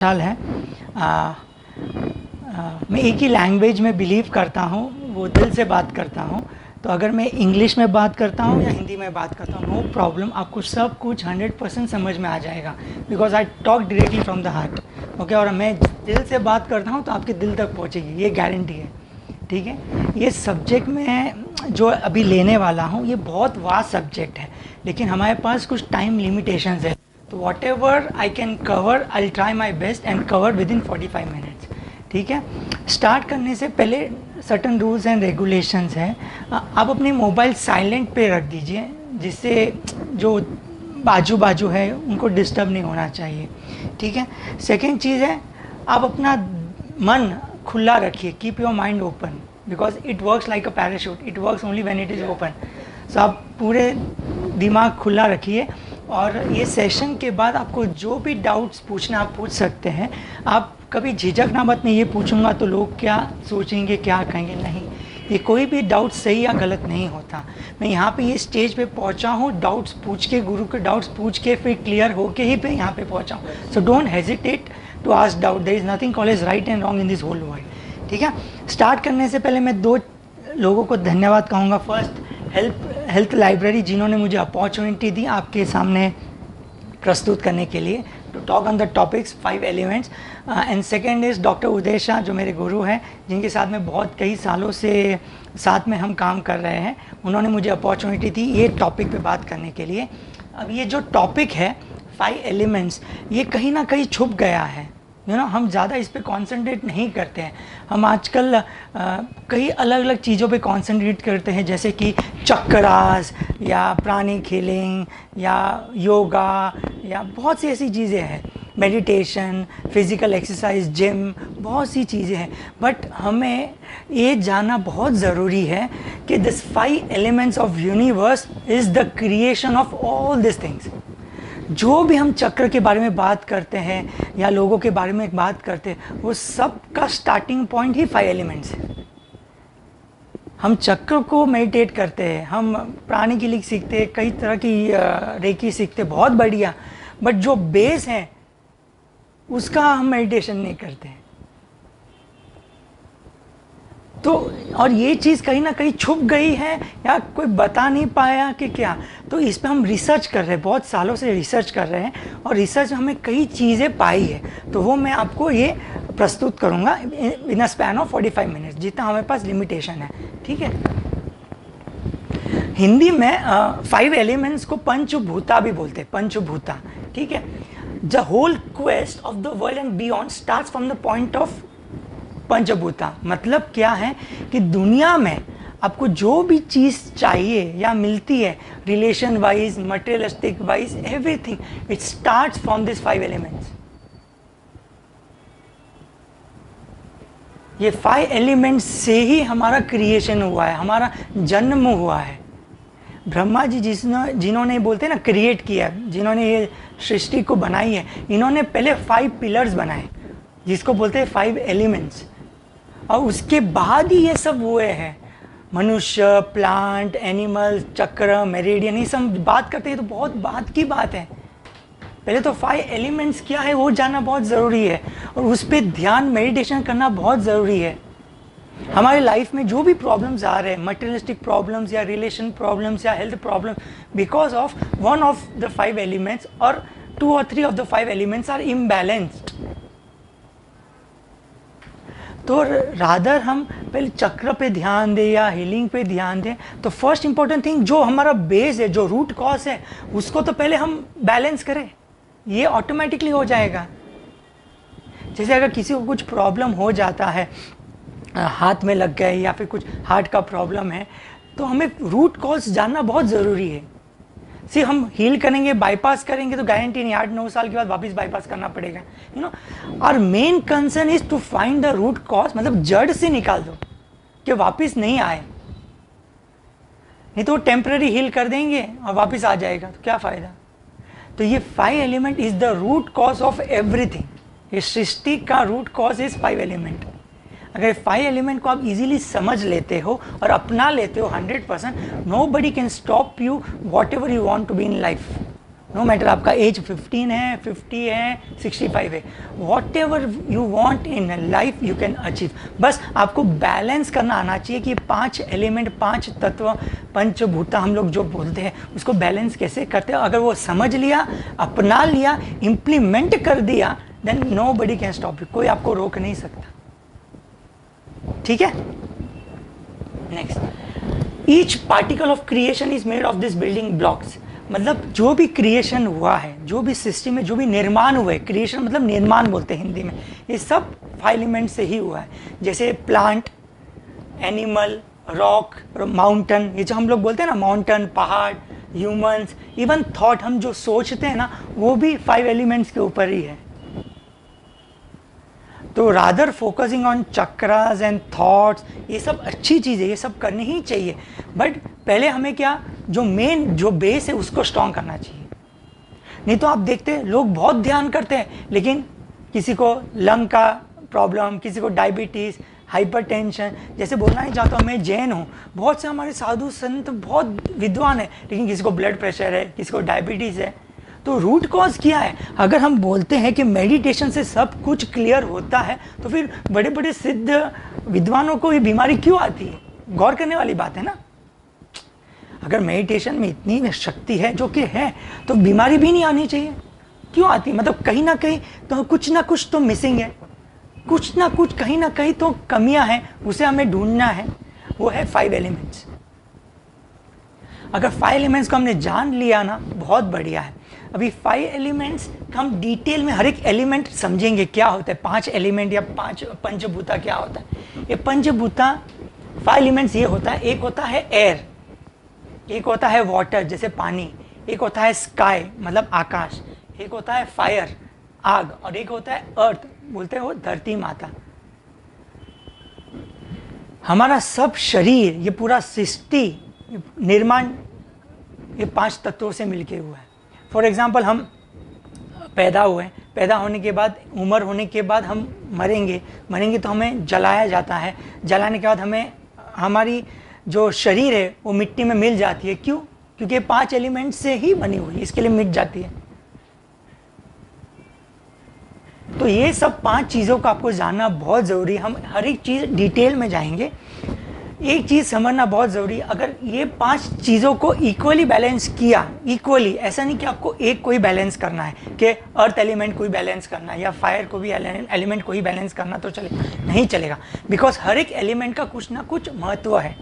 ख्याल है। मैं एक ही लैंग्वेज में बिलीव करता हूँ, वो दिल से बात करता हूँ। तो अगर मैं इंग्लिश में बात करता हूँ या हिंदी में बात करता हूँ, नो प्रॉब्लम, आपको सब कुछ 100% समझ में आ जाएगा, because I talk directly from the heart. Okay, और मैं दिल से बात करता हूँ तो आपके दिल तक पहुँचेगी, ये गारंटी है। ठीक है, ये सब्जेक्ट में जो अभी लेने वाला हूँ ये बहुत वास्ट सब्जेक्ट है, लेकिन हमारे पास कुछ टाइम लिमिटेशंस है। तो what ever I can cover, I try my best and cover with in 45 minutes. ठीक है, स्टार्ट करने से पहले सर्टन रूल्स एंड रेगुलेशंस हैं। आप अपने मोबाइल साइलेंट पे रख दीजिए, जिससे जो बाजू बाजू है उनको डिस्टर्ब नहीं होना चाहिए। ठीक है, सेकेंड चीज़ है, आप अपना मन खुला रखिए, keep your mind open, because it works like a parachute, it works only when it is open. So आप पूरे दिमाग खुला रखिए, और ये सेशन के बाद आपको जो भी डाउट्स पूछना आप पूछ सकते हैं। आप कभी झिझकना मत, मैं ये पूछूंगा तो लोग क्या सोचेंगे, क्या कहेंगे, नहीं, ये कोई भी डाउट सही या गलत नहीं होता। मैं यहाँ पे ये स्टेज पे पहुँचा हूँ डाउट्स पूछ के, गुरु के डाउट्स पूछ के, फिर क्लियर होके ही पे यहाँ पे पहुँचा हूँ। So don't hesitate to ask doubt, there is nothing called as right and wrong in this whole world. ठीक है, स्टार्ट करने से पहले मैं दो लोगों को धन्यवाद कहूँगा। फर्स्ट, हेल्थ लाइब्रेरी, जिन्होंने मुझे अपॉर्चुनिटी दी आपके सामने प्रस्तुत करने के लिए, to talk on the topics 5 elements. And second is doctor Uday Shah, जो मेरे गुरु हैं, जिनके साथ में बहुत कई सालों से साथ में हम काम कर रहे हैं। उन्होंने मुझे अपॉर्चुनिटी दी ये टॉपिक पे बात करने के लिए। अब ये जो टॉपिक है 5 एलिमेंट्स, ये कहीं ना कहीं छुप गया है, हम ज़्यादा इस पे कॉन्सेंट्रेट नहीं करते हैं। हम आजकल कई अलग अलग चीज़ों पे कॉन्सेंट्रेट करते हैं, जैसे कि चक्रास या प्राणिक हीलिंग या योगा या बहुत सी ऐसी चीज़ें हैं, मेडिटेशन, फिज़िकल एक्सरसाइज, जिम, बहुत सी चीज़ें हैं। बट हमें ये जानना बहुत ज़रूरी है कि this 5 elements of universe is the creation of all this things. जो भी हम चक्र के बारे में बात करते हैं या लोगों के बारे में बात करते हैं, वो सब का स्टार्टिंग पॉइंट ही 5 एलिमेंट्स है। हम चक्र को मेडिटेट करते हैं, हम प्राणी की लिख सीखते हैं, कई तरह की रेकी सीखते हैं, बहुत बढ़िया, बट जो बेस है उसका हम मेडिटेशन नहीं करते हैं। तो और ये चीज़ कहीं ना कहीं छुप गई है या कोई बता नहीं पाया कि क्या, तो इस पे हम रिसर्च कर रहे हैं, बहुत सालों से रिसर्च कर रहे हैं, और रिसर्च में हमें कई चीज़ें पाई है। तो वो मैं आपको ये प्रस्तुत करूँगा इन अ स्पैन ऑफ 45 मिनट्स, जितना हमारे पास लिमिटेशन है। ठीक है, हिंदी में 5 एलिमेंट्स को पंचभूता भी बोलते हैं, पंचभूता। ठीक है, the whole quest of the world and beyond starts from the point of panchabhuta. मतलब क्या है कि दुनिया में आपको जो भी चीज़ चाहिए या मिलती है, relation wise, materialistic wise, everything, it starts from this 5 elements. ये 5 एलिमेंट्स से ही हमारा क्रिएशन हुआ है, हमारा जन्म हुआ है। ब्रह्मा जी जिन्होंने बोलते हैं ना क्रिएट किया, जिन्होंने ये सृष्टि को बनाई है, इन्होंने पहले 5 पिलर्स बनाए, जिसको बोलते हैं 5 एलिमेंट्स, और उसके बाद ही ये सब हुए हैं। मनुष्य, प्लांट, एनिमल, चक्र, मेरिडियन, ये सब बात करते हैं तो बहुत बात की बात है। पहले तो 5 एलिमेंट्स क्या है वो जानना बहुत ज़रूरी है, और उस पर ध्यान, मेडिटेशन करना बहुत ज़रूरी है। हमारे लाइफ में जो भी प्रॉब्लम्स आ रहे हैं, मटेरियलिस्टिक प्रॉब्लम्स या रिलेशन प्रॉब्लम्स या health problem, because of one of the 5 elements और 2 और 3 of the 5 elements are imbalanced. तो रादर हम पहले चक्र पे ध्यान दें या हीलिंग पे ध्यान दें, तो फर्स्ट इंपॉर्टेंट थिंग, जो हमारा बेस है, जो रूट कॉज है, उसको तो पहले हम बैलेंस करें, ये ऑटोमेटिकली हो जाएगा। जैसे अगर किसी को कुछ प्रॉब्लम हो जाता है, हाथ में लग गए या फिर कुछ हार्ट का प्रॉब्लम है, तो हमें रूट कॉज जानना बहुत ज़रूरी है। सिर्फ हम हील करेंगे, बाईपास करेंगे तो गारंटी नहीं, 8-9 साल के बाद वापस बाईपास करना पड़ेगा। और main concern is to find the root cause, मतलब जड़ से निकाल दो कि वापस नहीं आए, नहीं तो टेम्पररी हील कर देंगे और वापस आ जाएगा, तो क्या फ़ायदा। तो ये 5 element is the root cause of everything. ये सृष्टि का रूट कॉज इज 5 एलिमेंट। अगर 5 एलिमेंट को आप इजीली समझ लेते हो और अपना लेते हो 100%, nobody can stop you whatever you want to be in life. No matter आपका एज 15 है, 50 है, 65 है, whatever you want in life you can achieve. बस आपको बैलेंस करना आना चाहिए कि 5 एलिमेंट, 5 तत्व, पंचभूता हम लोग जो बोलते हैं उसको बैलेंस कैसे करते हैं। अगर वो समझ लिया, अपना लिया, इम्प्लीमेंट कर दिया, then nobody can stop you, कोई आपको रोक नहीं सकता। ठीक है, next, each particle of creation is made of this building blocks. मतलब जो भी क्रिएशन हुआ है, जो भी सिस्टम में जो भी निर्माण हुआ है, क्रिएशन मतलब निर्माण बोलते हैं हिंदी में, ये सब 5 एलिमेंट से ही हुआ है। जैसे प्लांट, एनिमल, रॉक, माउंटेन, ये जो हम लोग बोलते हैं ना, माउंटेन, पहाड़, ह्यूमंस, इवन थॉट, हम जो सोचते हैं ना, वो भी 5 एलिमेंट्स के ऊपर ही है। तो rather focusing on chakras and thoughts, ये सब अच्छी चीज़ है, ये सब करनी ही चाहिए, बट पहले हमें क्या, जो मेन जो बेस है उसको स्ट्रॉन्ग करना चाहिए। नहीं तो आप देखते हैं लोग बहुत ध्यान करते हैं, लेकिन किसी को लंग का प्रॉब्लम, किसी को डायबिटीज़, हाइपरटेंशन, जैसे बोलना ही चाहता हूँ, मैं जैन हूँ, बहुत से हमारे साधु संत बहुत विद्वान है, लेकिन किसी को ब्लड प्रेशर है, किसी को डायबिटीज़ है। तो रूट कॉज क्या है? अगर हम बोलते हैं कि मेडिटेशन से सब कुछ क्लियर होता है, तो फिर बड़े बड़े सिद्ध विद्वानों को ये बीमारी क्यों आती है? गौर करने वाली बात है ना। अगर मेडिटेशन में इतनी शक्ति है जो कि है, तो बीमारी भी नहीं आनी चाहिए। क्यों आती है? मतलब कहीं ना कहीं तो कुछ ना कुछ तो मिसिंग है, कुछ ना कुछ कहीं ना कहीं तो कमियां हैं, उसे हमें ढूंढना है। वो है 5 एलिमेंट्स। अगर 5 एलिमेंट्स को हमने जान लिया ना, बहुत बढ़िया है। अभी 5 एलिमेंट्स हम डिटेल में हर एक एलिमेंट समझेंगे क्या होता है। 5 एलिमेंट या 5 पंचभूता क्या होता है। ये पंचभूता 5 एलिमेंट्स ये होता है, एक होता है एयर, एक होता है वाटर जैसे पानी, एक होता है स्काई मतलब आकाश, एक होता है फायर आग, और एक होता है अर्थ बोलते हैं वो धरती माता। हमारा सब शरीर, ये पूरा सृष्टि निर्माण ये 5 तत्वों से मिलके हुआ है। फॉर एग्जाम्पल, हम पैदा हुए, पैदा होने के बाद, उम्र होने के बाद हम मरेंगे तो हमें जलाया जाता है। जलाने के बाद हमें हमारी जो शरीर है वो मिट्टी में मिल जाती है। क्यों? क्योंकि 5 एलिमेंट से ही बनी हुई, इसके लिए मिट जाती है। तो ये सब 5 चीज़ों को आपको जानना बहुत ज़रूरी है। हम हर एक चीज़ डिटेल में जाएंगे। एक चीज़ समझना बहुत ज़रूरी है, अगर ये 5 चीज़ों को इक्वली बैलेंस किया, इक्वली, ऐसा नहीं कि आपको एक को ही बैलेंस करना है कि अर्थ एलिमेंट को ही बैलेंस करना है या फायर को भी एलिमेंट को ही बैलेंस करना तो नहीं चलेगा। बिकॉज हर एक एलिमेंट का कुछ ना कुछ महत्व है।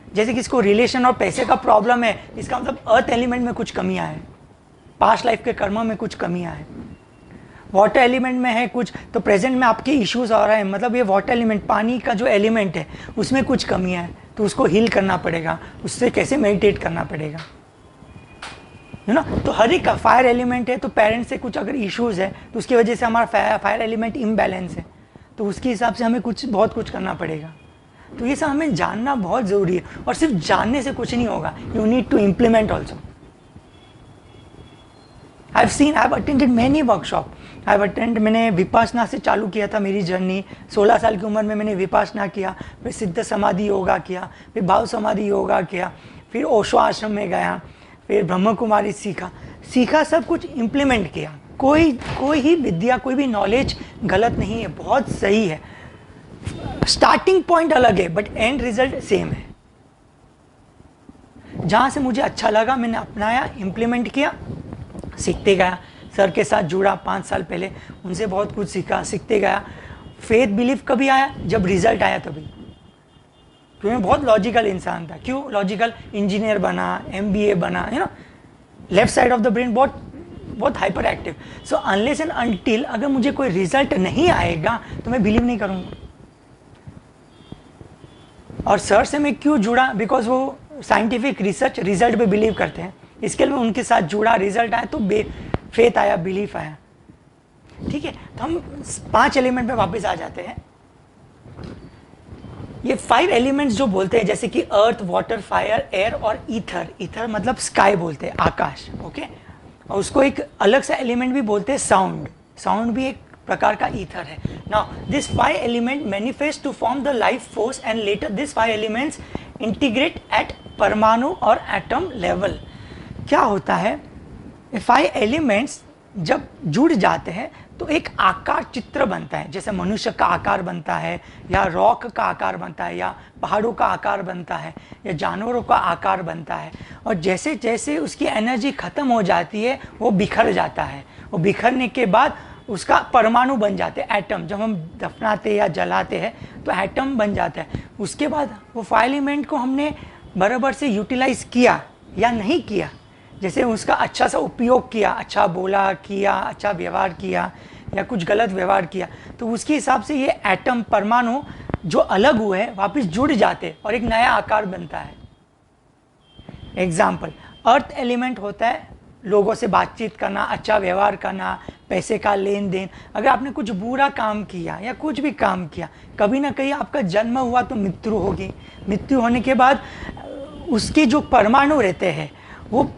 जैसे किसको रिलेशन और पैसे का प्रॉब्लम है, इसका मतलब अर्थ एलिमेंट में कुछ कमियाँ हैं, पास्ट लाइफ के कर्मों में कुछ कमियाँ हैं। वाटर एलिमेंट में है कुछ, तो प्रेजेंट में आपके इश्यूज आ रहे हैं, मतलब ये वाटर एलिमेंट, पानी का जो एलिमेंट है उसमें कुछ कमियां हैं, तो उसको हील करना पड़ेगा, उससे कैसे मेडिटेट करना पड़ेगा, है ना। तो हर एक का फायर एलिमेंट है, तो पेरेंट्स से कुछ अगर इश्यूज है तो उसकी वजह से हमारा फायर एलिमेंट इम्बैलेंस है, तो उसके हिसाब से हमें बहुत कुछ करना पड़ेगा। तो ये सब हमें जानना बहुत ज़रूरी है, और सिर्फ जानने से कुछ नहीं होगा, you need to implement also. I have attended many workshop. मैंने विपासना से चालू किया था मेरी जर्नी। 16 साल की उम्र में मैंने विपासना किया, फिर सिद्ध समाधि योगा किया, फिर भाव समाधि योगा किया, फिर ओशो आश्रम में गया, फिर ब्रह्म कुमारी सीखा, सब कुछ इम्प्लीमेंट किया। कोई ही विद्या, कोई भी नॉलेज गलत नहीं है, बहुत सही है। स्टार्टिंग पॉइंट अलग है बट एंड रिजल्ट सेम है। जहाँ से मुझे अच्छा लगा मैंने अपनाया, इम्प्लीमेंट किया, सीखते गया। सर के साथ जुड़ा 5 साल पहले, उनसे बहुत कुछ सीखा, सीखते गया। फेथ बिलीफ कभी आया? जब रिजल्ट आया तभी। क्योंकि मैं बहुत लॉजिकल इंसान था। क्यों लॉजिकल? इंजीनियर बना, MBA बना, है ना। Left side of the brain बहुत hyper active. So unless and until अगर मुझे कोई रिजल्ट नहीं आएगा तो मैं बिलीव नहीं करूँगा। और सर से मैं क्यों जुड़ा? बिकॉज वो साइंटिफिक रिसर्च रिजल्ट पे बिलीव करते हैं, इसके लिए मैं उनके साथ जुड़ा। रिजल्ट आया तो फेथ आया, बिलीफ आया। ठीक है, तो हम 5 एलिमेंट पे वापस आ जाते हैं। ये 5 एलिमेंट्स जो बोलते हैं, जैसे कि अर्थ, वाटर, फायर, एयर और ईथर मतलब स्काई बोलते हैं, आकाश। ओके, और उसको एक अलग सा एलिमेंट भी बोलते हैं साउंड भी एक प्रकार का ईथर है। Now this 5 element manifest to form the life force and later this 5 elements integrate at परमाणु और एटम लेवल। क्या होता है? फाइव एलिमेंट्स जब जुड़ जाते हैं तो एक आकार चित्र बनता है, जैसे मनुष्य का आकार बनता है, या रॉक का आकार बनता है, या पहाड़ों का आकार बनता है, या जानवरों का आकार बनता है। और जैसे जैसे उसकी एनर्जी ख़त्म हो जाती है वो बिखर जाता है। वो बिखरने के बाद उसका परमाणु बन जाते हैं, एटम। जब हम दफनाते या जलाते हैं तो एटम बन जाता है। उसके बाद वो फाइव एलिमेंट को हमने बराबर से यूटिलाइज किया या नहीं किया, जैसे उसका अच्छा सा उपयोग किया, अच्छा बोला किया, अच्छा व्यवहार किया, या कुछ गलत व्यवहार किया, तो उसके हिसाब से ये एटम परमाणु जो अलग हुए वापस जुड़ जाते और एक नया आकार बनता है। एग्जाम्पल, अर्थ एलिमेंट होता है लोगों से बातचीत करना, अच्छा व्यवहार करना, पैसे का लेन देन। अगर आपने कुछ बुरा काम किया या कुछ भी काम किया, कभी ना कहीं आपका जन्म हुआ तो मृत्यु होगी। मृत्यु होने के बाद उसके जो परमाणु रहते हैं वो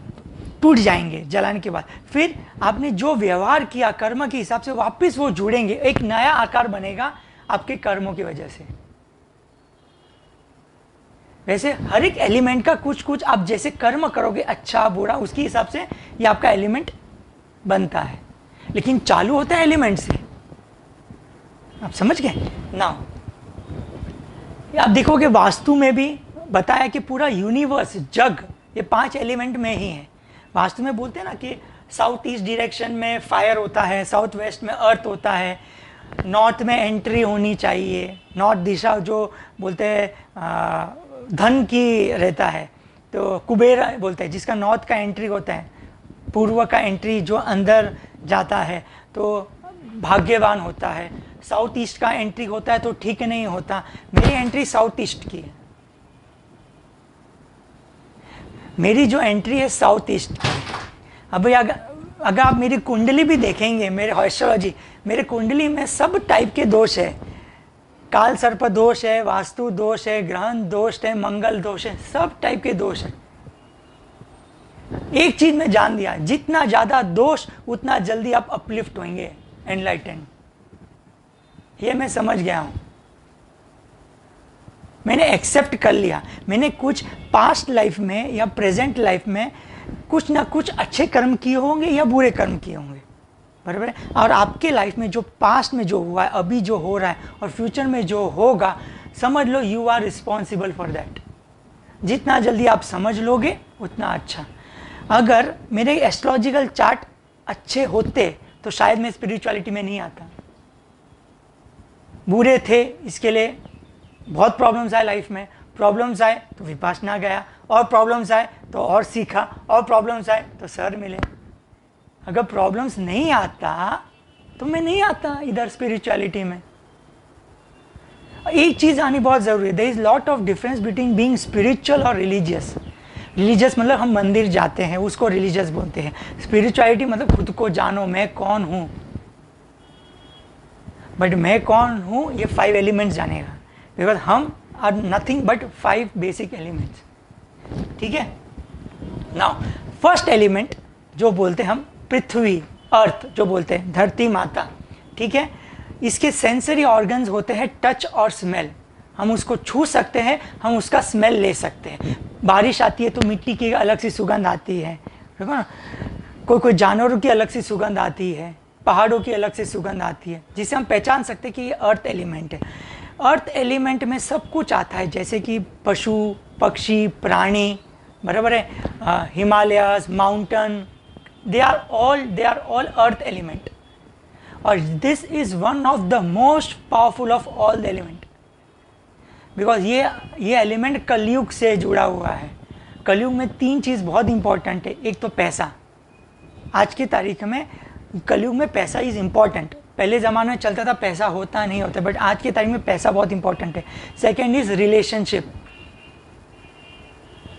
टूट जाएंगे जलाने के बाद। फिर आपने जो व्यवहार किया कर्म के हिसाब से वापस वो जुड़ेंगे, एक नया आकार बनेगा आपके कर्मों की वजह से। वैसे हर एक एलिमेंट का कुछ कुछ आप जैसे कर्म करोगे अच्छा बुरा, उसके हिसाब से ये आपका एलिमेंट बनता है, लेकिन चालू होता है एलिमेंट से। आप समझ गए ना? आप देखोगे वास्तु में भी बताया कि पूरा यूनिवर्स जग ये 5 एलिमेंट में ही है। वास्तु में बोलते हैं ना कि साउथ ईस्ट डायरेक्शन में फायर होता है, साउथ वेस्ट में अर्थ होता है, नॉर्थ में एंट्री होनी चाहिए, नॉर्थ दिशा जो बोलते हैं धन की रहता है, तो कुबेर बोलते हैं जिसका नॉर्थ का एंट्री होता है, पूर्व का एंट्री जो अंदर जाता है तो भाग्यवान होता है, साउथ ईस्ट का एंट्री होता है तो ठीक नहीं होता। मेरी एंट्री साउथ ईस्ट की है, मेरी जो एंट्री है साउथ ईस्ट की। अब अगर आप मेरी कुंडली भी देखेंगे, मेरे एस्ट्रोलॉजी, मेरे कुंडली में सब टाइप के दोष है। काल सर्प दोष है, वास्तु दोष है, ग्रहण दोष है, मंगल दोष है, सब टाइप के दोष है। एक चीज में जान दिया, जितना ज्यादा दोष उतना जल्दी आप अपलिफ्ट होंगे, एनलाइटेंड। ये मैं समझ गया हूं, मैंने एक्सेप्ट कर लिया। मैंने कुछ पास्ट लाइफ में या प्रेजेंट लाइफ में कुछ ना कुछ अच्छे कर्म किए होंगे या बुरे कर्म किए होंगे, बराबर है। और आपके लाइफ में जो पास्ट में जो हुआ है, अभी जो हो रहा है और फ्यूचर में जो होगा, समझ लो you are responsible for that. जितना जल्दी आप समझ लोगे उतना अच्छा। अगर मेरे एस्ट्रोलॉजिकल चार्ट अच्छे होते तो शायद मैं स्पिरिचुअलिटी में नहीं आता। बुरे थे, इसके लिए बहुत प्रॉब्लम्स आए लाइफ में, प्रॉब्लम्स आए तो विपासना गया, और प्रॉब्लम्स आए तो और सीखा, और प्रॉब्लम्स आए तो सर मिले। अगर प्रॉब्लम्स नहीं आता तो मैं नहीं आता इधर स्पिरिचुअलिटी में। एक चीज़ आनी बहुत ज़रूरी है, there is lot of difference between being spiritual और रिलीजियस। रिलीजियस मतलब हम मंदिर जाते हैं, उसको रिलीजियस बोलते हैं। स्पिरिचुअलिटी मतलब खुद को जानो, मैं कौन हूँ। बट मैं कौन हूँ ये 5 एलिमेंट्स जानेगा, बिकॉज हम are nothing but 5 basic elements. ठीक है। नाउ फर्स्ट एलिमेंट जो बोलते हैं हम पृथ्वी, अर्थ जो बोलते हैं, धरती माता। ठीक है। इसके सेंसरी ऑर्गन्स होते हैं टच और स्मेल। हम उसको छू सकते हैं, हम उसका स्मेल ले सकते हैं। बारिश आती है तो मिट्टी की अलग सी सुगंध आती है, देखो ना। कोई जानवरों की अलग सी सुगंध आती है, पहाड़ों की अलग से सुगंध आती है, जिसे हम पहचान सकते हैं कि ये अर्थ एलिमेंट है। अर्थ एलिमेंट में सब कुछ आता है, जैसे कि पशु पक्षी प्राणी, बराबर है, Himalayas, mountain, they are all earth element. और this is one of the most powerful of all the element, because ये एलिमेंट कलयुग से जुड़ा हुआ है। कलयुग में 3 चीज़ बहुत इंपॉर्टेंट है। एक तो पैसा, आज की तारीख में कलयुग में पैसा इज़ इम्पॉर्टेंट। पहले ज़माने में चलता था पैसा होता नहीं होता, बट आज की तारीख में पैसा बहुत इंपॉर्टेंट है। सेकेंड इज़ रिलेशनशिप,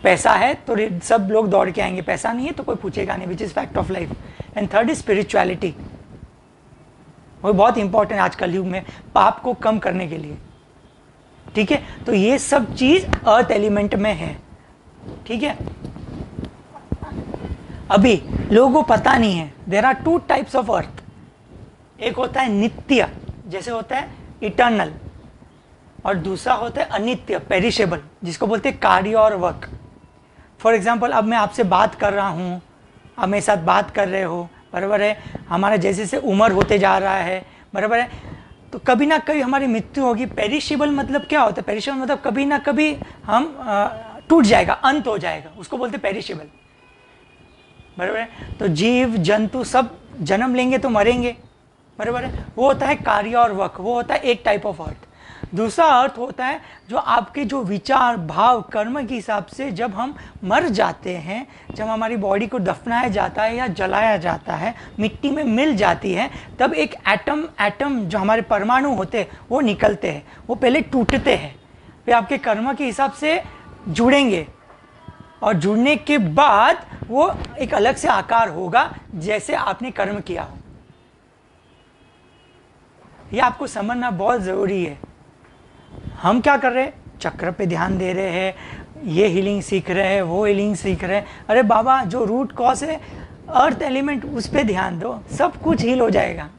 पैसा है तो सब लोग दौड़ के आएंगे, पैसा नहीं है तो कोई पूछेगा नहीं, which is fact of life. And third is spirituality, वो बहुत इंपॉर्टेंट आज कलयुग में पाप को कम करने के लिए। ठीक है। तो ये सब चीज़ अर्थ एलिमेंट में है। ठीक है। अभी लोगों को पता नहीं है, there are 2 types of earth. एक होता है नित्य, जैसे होता है इटर्नल, और दूसरा होता है अनित्य, पेरिशेबल, जिसको बोलते हैं कार्य और वर्क। फॉर एग्जाम्पल, अब मैं आपसे बात कर रहा हूँ आप मेरे साथ बात कर रहे हो, बराबर है, हमारा जैसे जैसे उम्र होते जा रहा है, बराबर है, तो कभी ना कभी हमारी मृत्यु होगी। पेरिशेबल मतलब क्या होता है? पेरिशेबल मतलब कभी ना कभी हम टूट जाएगा, अंत हो जाएगा, उसको बोलते पेरिशेबल, बराबर है। तो जीव जंतु सब जन्म लेंगे तो मरेंगे, बराबर है। वो होता है कार्य और वक, वो होता है एक टाइप ऑफ अर्थ। दूसरा अर्थ होता है जो आपके जो विचार भाव कर्म के हिसाब से जब हम मर जाते हैं, जब हमारी बॉडी को दफनाया जाता है या जलाया जाता है, मिट्टी में मिल जाती है, तब एक एटम जो हमारे परमाणु होते हैं वो निकलते हैं, वो पहले टूटते हैं, फिर आपके कर्म के हिसाब से जुड़ेंगे, और जुड़ने के बाद वो एक अलग से आकार होगा जैसे आपने कर्म किया हो। ये आपको समझना बहुत ज़रूरी है। हम क्या कर रहे हैं? चक्र पे ध्यान दे रहे हैं, ये हीलिंग सीख रहे हैं, वो हीलिंग सीख रहे हैं। अरे बाबा, जो रूट कॉज है अर्थ एलिमेंट, उस पे ध्यान दो, सब कुछ हील हो जाएगा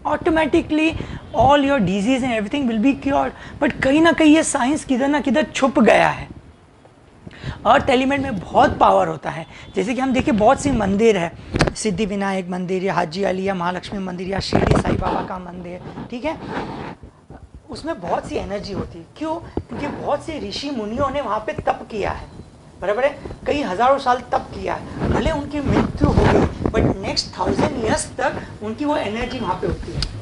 automatically. All your disease and everything will be cured. But कहीं ना कहीं ये साइंस किधर ना किधर छुप गया है। अर्थ एलिमेंट में बहुत पावर होता है। जैसे कि हम देखिए बहुत सी मंदिर है, सिद्धि विनायक मंदिर या हाजी अली या महालक्ष्मी मंदिर या शिरडी साईं बाबा का मंदिर, ठीक है, उसमें बहुत सी एनर्जी होती है। क्यों? क्योंकि बहुत से ऋषि मुनियों ने वहाँ पे तप किया है, बराबर है, कई हजारों साल तप किया है। भले उनकी मृत्यु हो गई, बट नेक्स्ट 1000 ईयर्स तक उनकी वो एनर्जी वहाँ पे होती है।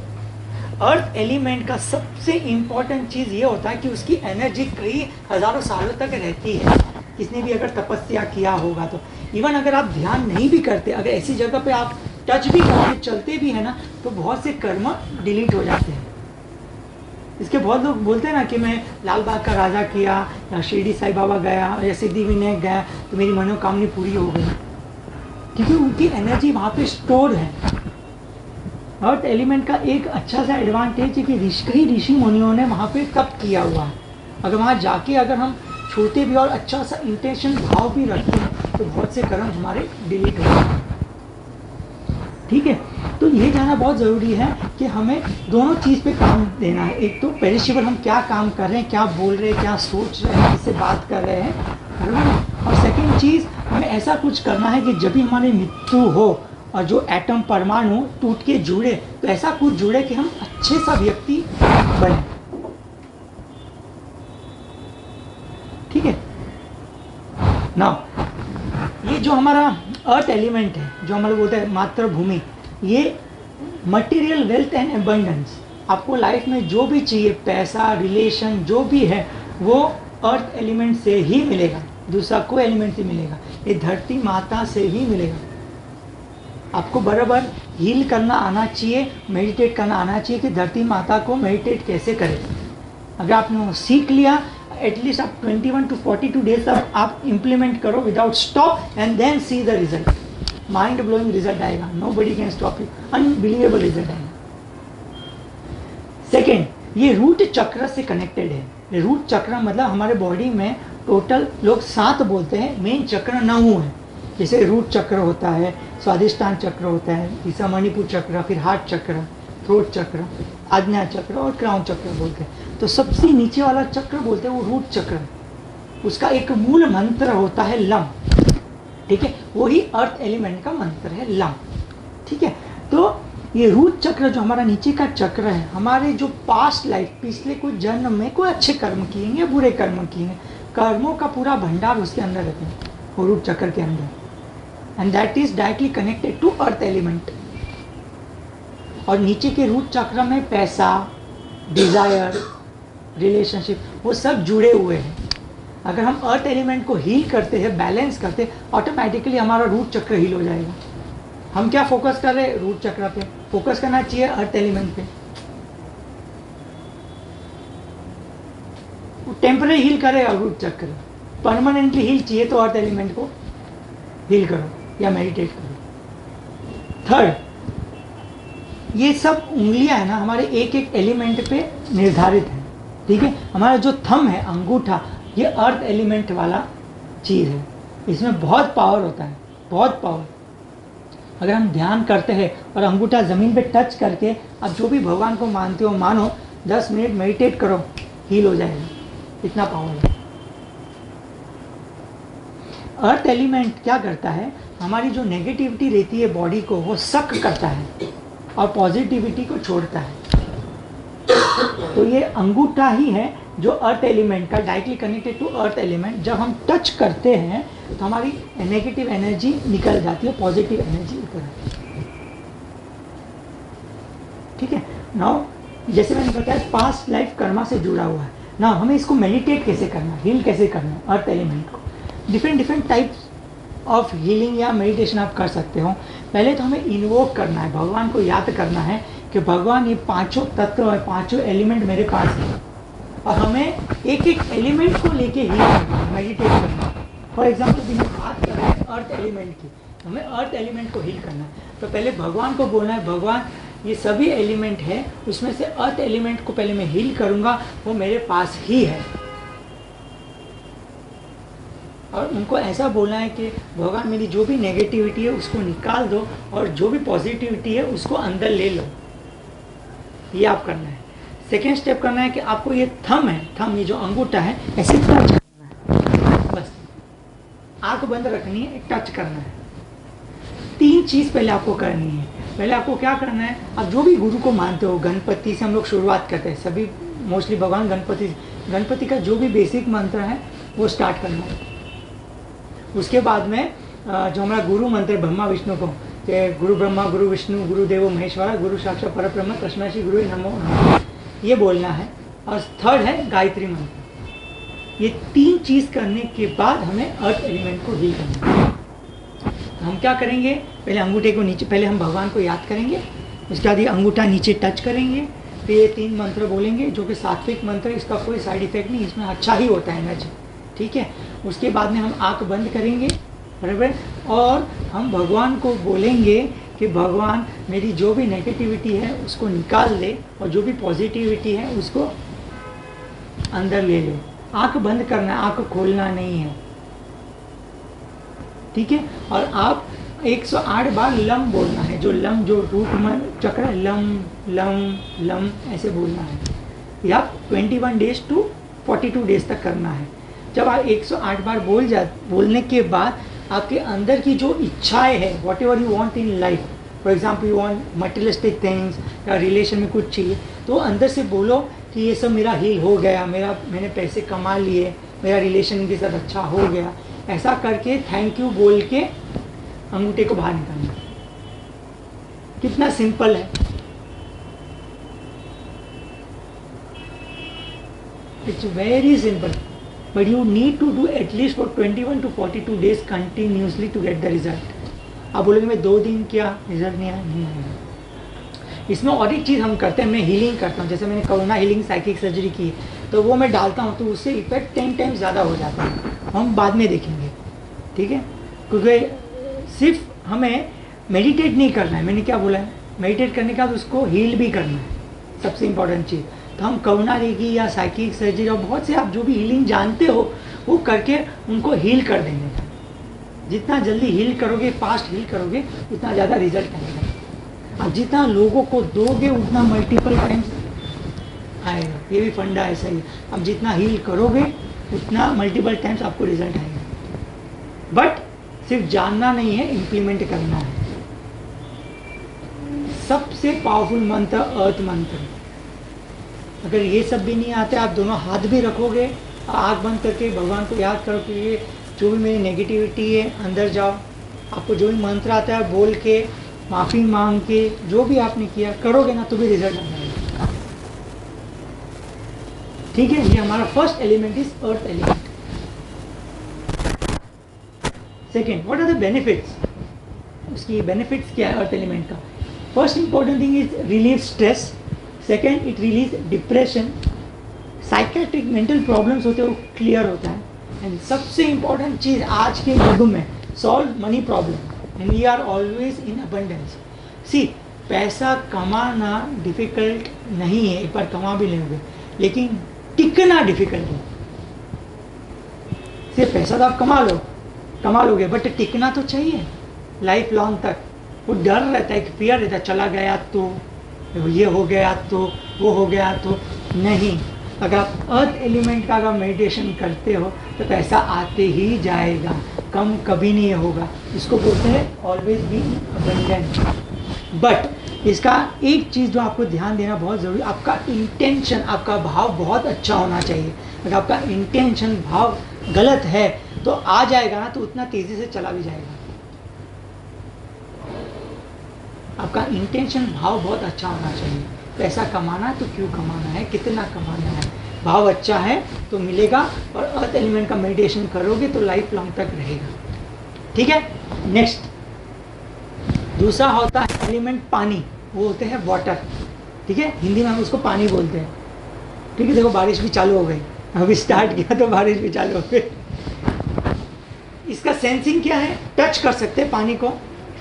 अर्थ एलिमेंट का सबसे इम्पॉर्टेंट चीज़ ये होता है कि उसकी एनर्जी कई हजारों सालों तक रहती है। किसने भी अगर तपस्या किया होगा तो, इवन अगर आप ध्यान नहीं भी करते, अगर ऐसी जगह पे आप टच भी करते चलते भी है ना, तो बहुत से कर्म डिलीट हो जाते हैं। इसके बहुत लोग बोलते हैं ना कि मैं लाल बाग का राजा किया या शिरडी साईं बाबा गया या सिद्धि विनायक गया तो मेरी मनोकामना पूरी हो गई, क्योंकि उनकी एनर्जी वहाँ पे स्टोर है। अर्थ एलिमेंट का एक अच्छा सा एडवांटेज है कि कई ऋषि मुनियों ने वहाँ पे तप किया हुआ है। अगर वहाँ जाके अगर हम छोटे भी और अच्छा सा इंटेंशन भाव भी रखते हैं तो बहुत से कर्म हमारे डिलीट हो जाते हैं, ठीक है। तो ये जानना बहुत ज़रूरी है कि हमें दोनों चीज़ पे काम देना है। एक तो पेरिशेबल, हम क्या काम कर रहे हैं, क्या बोल रहे हैं, क्या सोच रहे हैं, किससे बात कर रहे हैं, बराबर। और सेकंड चीज़, हमें ऐसा कुछ करना है कि जब भी हमारी मृत्यु हो और जो एटम परमाणु टूट के जुड़े, तो ऐसा कुछ जुड़े कि हम अच्छे सा व्यक्ति बने, ठीक है ना। ये जो हमारा अर्थ एलिमेंट है, जो हम लोग बोलते हैं मातृभूमि, ये मटेरियल वेल्थ एंड एबंडेंस, आपको लाइफ में जो भी चाहिए, पैसा, रिलेशन, जो भी है, वो अर्थ एलिमेंट से ही मिलेगा, दूसरा कोई एलिमेंट से मिलेगा, ये धरती माता से ही मिलेगा। आपको बराबर हील करना आना चाहिए, मेडिटेट करना आना चाहिए कि धरती माता को मेडिटेट कैसे करें। अगर आपने वो सीख लिया, एटलीस्ट आप 21 to 42 डेज तक आप इम्प्लीमेंट करो without stop and then see the result. Mind blowing result आएगा, nobody can stop you, unbelievable result आएगा। सेकेंड, ये रूट चक्र से कनेक्टेड है। रूट चक्र मतलब हमारे बॉडी में टोटल लोग 7 बोलते हैं, मेन चक्र 9 है। जैसे रूट चक्र होता है, स्वादिष्टान चक्र होता है, तीसरा मणिपुर चक्र, फिर हार्ट चक्र, थ्रोट चक्र, आज्ञा चक्र और क्राउन चक्र बोलते हैं। तो सबसे नीचे वाला चक्र बोलते हैं वो रूट चक्र, उसका एक मूल मंत्र होता है लम, ठीक है, वही अर्थ एलिमेंट का मंत्र है लम, ठीक है। तो ये रूट चक्र जो हमारा नीचे का चक्र है, हमारे जो पास्ट लाइफ, पिछले कुछ जन्म में कोई अच्छे कर्म किए या बुरे कर्म किए, कर्मों का पूरा भंडार उसके अंदर रहता है, वो रूट चक्र के अंदर, and that is directly connected to earth element. और नीचे के रूट चक्र में पैसा, डिजायर, रिलेशनशिप, वो सब जुड़े हुए हैं। अगर हम अर्थ एलिमेंट को हील करते हैं, बैलेंस करते हैं, ऑटोमेटिकली हमारा रूट चक्र हील हो जाएगा। हम क्या फोकस कर रहे हैं? रूट चक्र पे फोकस करना चाहिए, अर्थ एलिमेंट पे। टेम्पररी हील करेगा रूट चक्र, परमानेंटली हील चाहिए तो अर्थ एलिमेंट को हील करो या मेडिटेट करो। थर्ड, ये सब उंगलियां है ना हमारे एक एक एलिमेंट पे निर्धारित है, ठीक है। हमारा जो थंब है, अंगूठा, ये अर्थ एलिमेंट वाला चीज़ है, इसमें बहुत पावर होता है, बहुत पावर। अगर हम ध्यान करते हैं और अंगूठा ज़मीन पे टच करके आप जो भी भगवान को मानते हो मानो, 10 मिनट मेडिटेट करो, हील हो जाएगा, इतना पावर है। अर्थ एलिमेंट क्या करता है, हमारी जो नेगेटिविटी रहती है बॉडी को वो सक करता है और पॉजिटिविटी को छोड़ता है। तो ये अंगूठा ही है जो अर्थ एलिमेंट का directly connected to earth element, जब हम टच करते हैं तो हमारी नेगेटिव एनर्जी निकल जाती है, पॉजिटिव एनर्जी ऊपर आती है। ठीक है। नाउ जैसे मैंने बताया पास्ट लाइफ कर्मा से जुड़ा हुआ है। ना हमें इसको मेडिटेट कैसे करना, हील कैसे करना अर्थ एलिमेंट को। डिफरेंट टाइप्स ऑफ हीलिंग या मेडिटेशन आप कर सकते हो। पहले तो हमें इन्वोक करना है, भगवान को याद करना है कि भगवान ये पांचों तत्व है, पांचों एलिमेंट मेरे पास है और हमें एक एक एलिमेंट को लेके हील करना है, मेडिटेट करना है। फॉर एग्जाम्पल भी हम बात कर रहे हैं अर्थ एलिमेंट की, हमें अर्थ एलिमेंट को हील करना है। तो पहले भगवान को बोलना है, भगवान ये सभी एलिमेंट है, उसमें से अर्थ एलिमेंट को पहले मैं हील करूंगा, वो मेरे पास ही है। और उनको ऐसा बोलना है कि भगवान मेरी जो भी नेगेटिविटी है उसको निकाल दो और जो भी पॉजिटिविटी है उसको अंदर ले लो। ये आप करना है। सेकेंड स्टेप करना है कि आपको ये थंब है, थंब ये जो अंगूठा है ऐसे टच करना है, बस आंख बंद रखनी है, टच करना है। 3 चीज़ पहले आपको करनी है। पहले आपको क्या करना है, आप जो भी गुरु को मानते हो, गणपति से हम लोग शुरुआत करते हैं, सभी मोस्टली भगवान गणपति का जो भी बेसिक मंत्र है वो स्टार्ट करना है। उसके बाद में जो हमारा गुरु मंत्र है ब्रह्मा विष्णु को, गुरु ब्रह्मा गुरु विष्णु गुरु देवो महेश्वरा गुरु साक्षात परब्रह्म तस्मै श्री गुरुवे नमो नमः, ये बोलना है। और थर्ड है गायत्री मंत्र। ये 3 चीज़ करने के बाद हमें अर्थ एलिमेंट को हील करना है। हम क्या करेंगे, पहले अंगूठे को नीचे, पहले हम भगवान को याद करेंगे, उसके बाद ये अंगूठा नीचे टच करेंगे, फिर ये 3 मंत्र बोलेंगे जो कि सात्विक मंत्र है, इसका कोई साइड इफेक्ट नहीं, इसमें अच्छा ही होता है एनर्जी। ठीक है। उसके बाद में हम आंख बंद करेंगे, बराबर, और हम भगवान को बोलेंगे कि भगवान मेरी जो भी नेगेटिविटी है उसको निकाल ले और जो भी पॉजिटिविटी है उसको अंदर ले ले। आंख बंद करना है, आंख खोलना नहीं है। ठीक है। और आप 108 बार लम बोलना है, जो लम जो रूट में चक्र है, लम लम लम ऐसे बोलना है। या 21 डेज टू 42 डेज तक करना है। जब आप 108 बार बोलने के बाद आपके अंदर की जो इच्छाएं है, whatever you want in life, for example you want materialistic things या रिलेशन में कुछ चाहिए, तो अंदर से बोलो कि ये सब मेरा हील हो गया, मैंने पैसे कमा लिए, मेरा रिलेशन के साथ अच्छा हो गया। ऐसा करके थैंक यू बोल के अंगूठे को बाहर निकालना। कितना सिंपल है। It's very simple, but you need to do at least for 21 to 42 days continuously to get the result. आप बोलोगे मैं 2 दिन किया रिजल्ट नहीं आया, नहीं आएगा। इसमें और एक चीज़ हम करते हैं, मैं हीलिंग करता हूँ, जैसे मैंने कोरोना हीलिंग साइकिक सर्जरी की तो वो मैं डालता हूँ, तो उससे इफेक्ट 10 टाइम्स ज़्यादा हो जाता है। हम बाद में देखेंगे। ठीक है। क्योंकि सिर्फ हमें मेडिटेट नहीं करना है, मैंने क्या बोला है, मेडिटेट करने के बाद उसको हील भी करना है, सबसे इम्पोर्टेंट चीज़। तो हम करुणा रेगी या साइकिक सर्जरी और बहुत से आप जो भी हीलिंग जानते हो वो करके उनको हील कर देंगे। जितना जल्दी हील करोगे, फास्ट हील करोगे, उतना ज़्यादा रिजल्ट आएगा। आप जितना लोगों को दोगे उतना मल्टीपल टाइम्स आएगा। ये भी फंडा ऐसा ही है, आप जितना हील करोगे उतना मल्टीपल टाइम्स आपको रिजल्ट आएगा। बट सिर्फ जानना नहीं है, इम्प्लीमेंट करना है। सबसे पावरफुल मंत्र अर्थ मंत्र। अगर ये सब भी नहीं आते, आप दोनों हाथ भी रखोगे, आँख बंद करके भगवान को याद करो कि ये जो भी मेरी नेगेटिविटी है अंदर जाओ। आपको जो भी मंत्र आता है बोल के, माफ़ी मांग के, जो भी आपने किया करोगे ना तो भी रिजल्ट आ जाएगा। ठीक है। ये हमारा first element is earth element. Second, what are the benefits. उसकी बेनिफिट्स क्या है अर्थ एलिमेंट का। First important thing is relieve stress. Second, it release depression. Psychiatric mental problems होते हैं वो क्लियर होता है। एंड सबसे इंपॉर्टेंट चीज़ आज के युग में, solve money problem and we are always in abundance. See, पैसा कमाना डिफ़िकल्ट नहीं है, एक बार कमा भी लेंगे, लेकिन टिकना डिफ़िकल्ट है। सिर्फ पैसा तो आप कमा लोगे, बट टिकना तो चाहिए लाइफ लॉन्ग तक। वो डर रहता है, एक फियर रहता है, चला गया तो, ये हो गया तो, वो हो गया तो। नहीं, अगर आप अर्थ एलिमेंट का अगर मेडिटेशन करते हो तो पैसा आते ही जाएगा, कम कभी नहीं होगा। इसको बोलते हैं ऑलवेज बी अबंडेंट। बट इसका एक चीज़ जो आपको ध्यान देना बहुत ज़रूरी, आपका इंटेंशन, आपका भाव बहुत अच्छा होना चाहिए। अगर आपका इंटेंशन भाव गलत है तो आ जाएगा ना, तो उतना तेज़ी से चला भी जाएगा। आपका इंटेंशन भाव बहुत अच्छा होना चाहिए। पैसा कमाना है तो क्यों कमाना है, कितना कमाना है, भाव अच्छा है तो मिलेगा। और अर्थ एलिमेंट का मेडिटेशन करोगे तो लाइफ लॉन्ग तक रहेगा। ठीक है। नेक्स्ट दूसरा होता है एलिमेंट पानी, वो होते हैं वाटर। ठीक है, हिंदी में हम उसको पानी बोलते हैं। ठीक है, देखो बारिश भी चालू हो गई, अभी स्टार्ट किया तो बारिश भी चालू हो गई। इसका सेंसिंग क्या है, टच कर सकते हैं पानी को,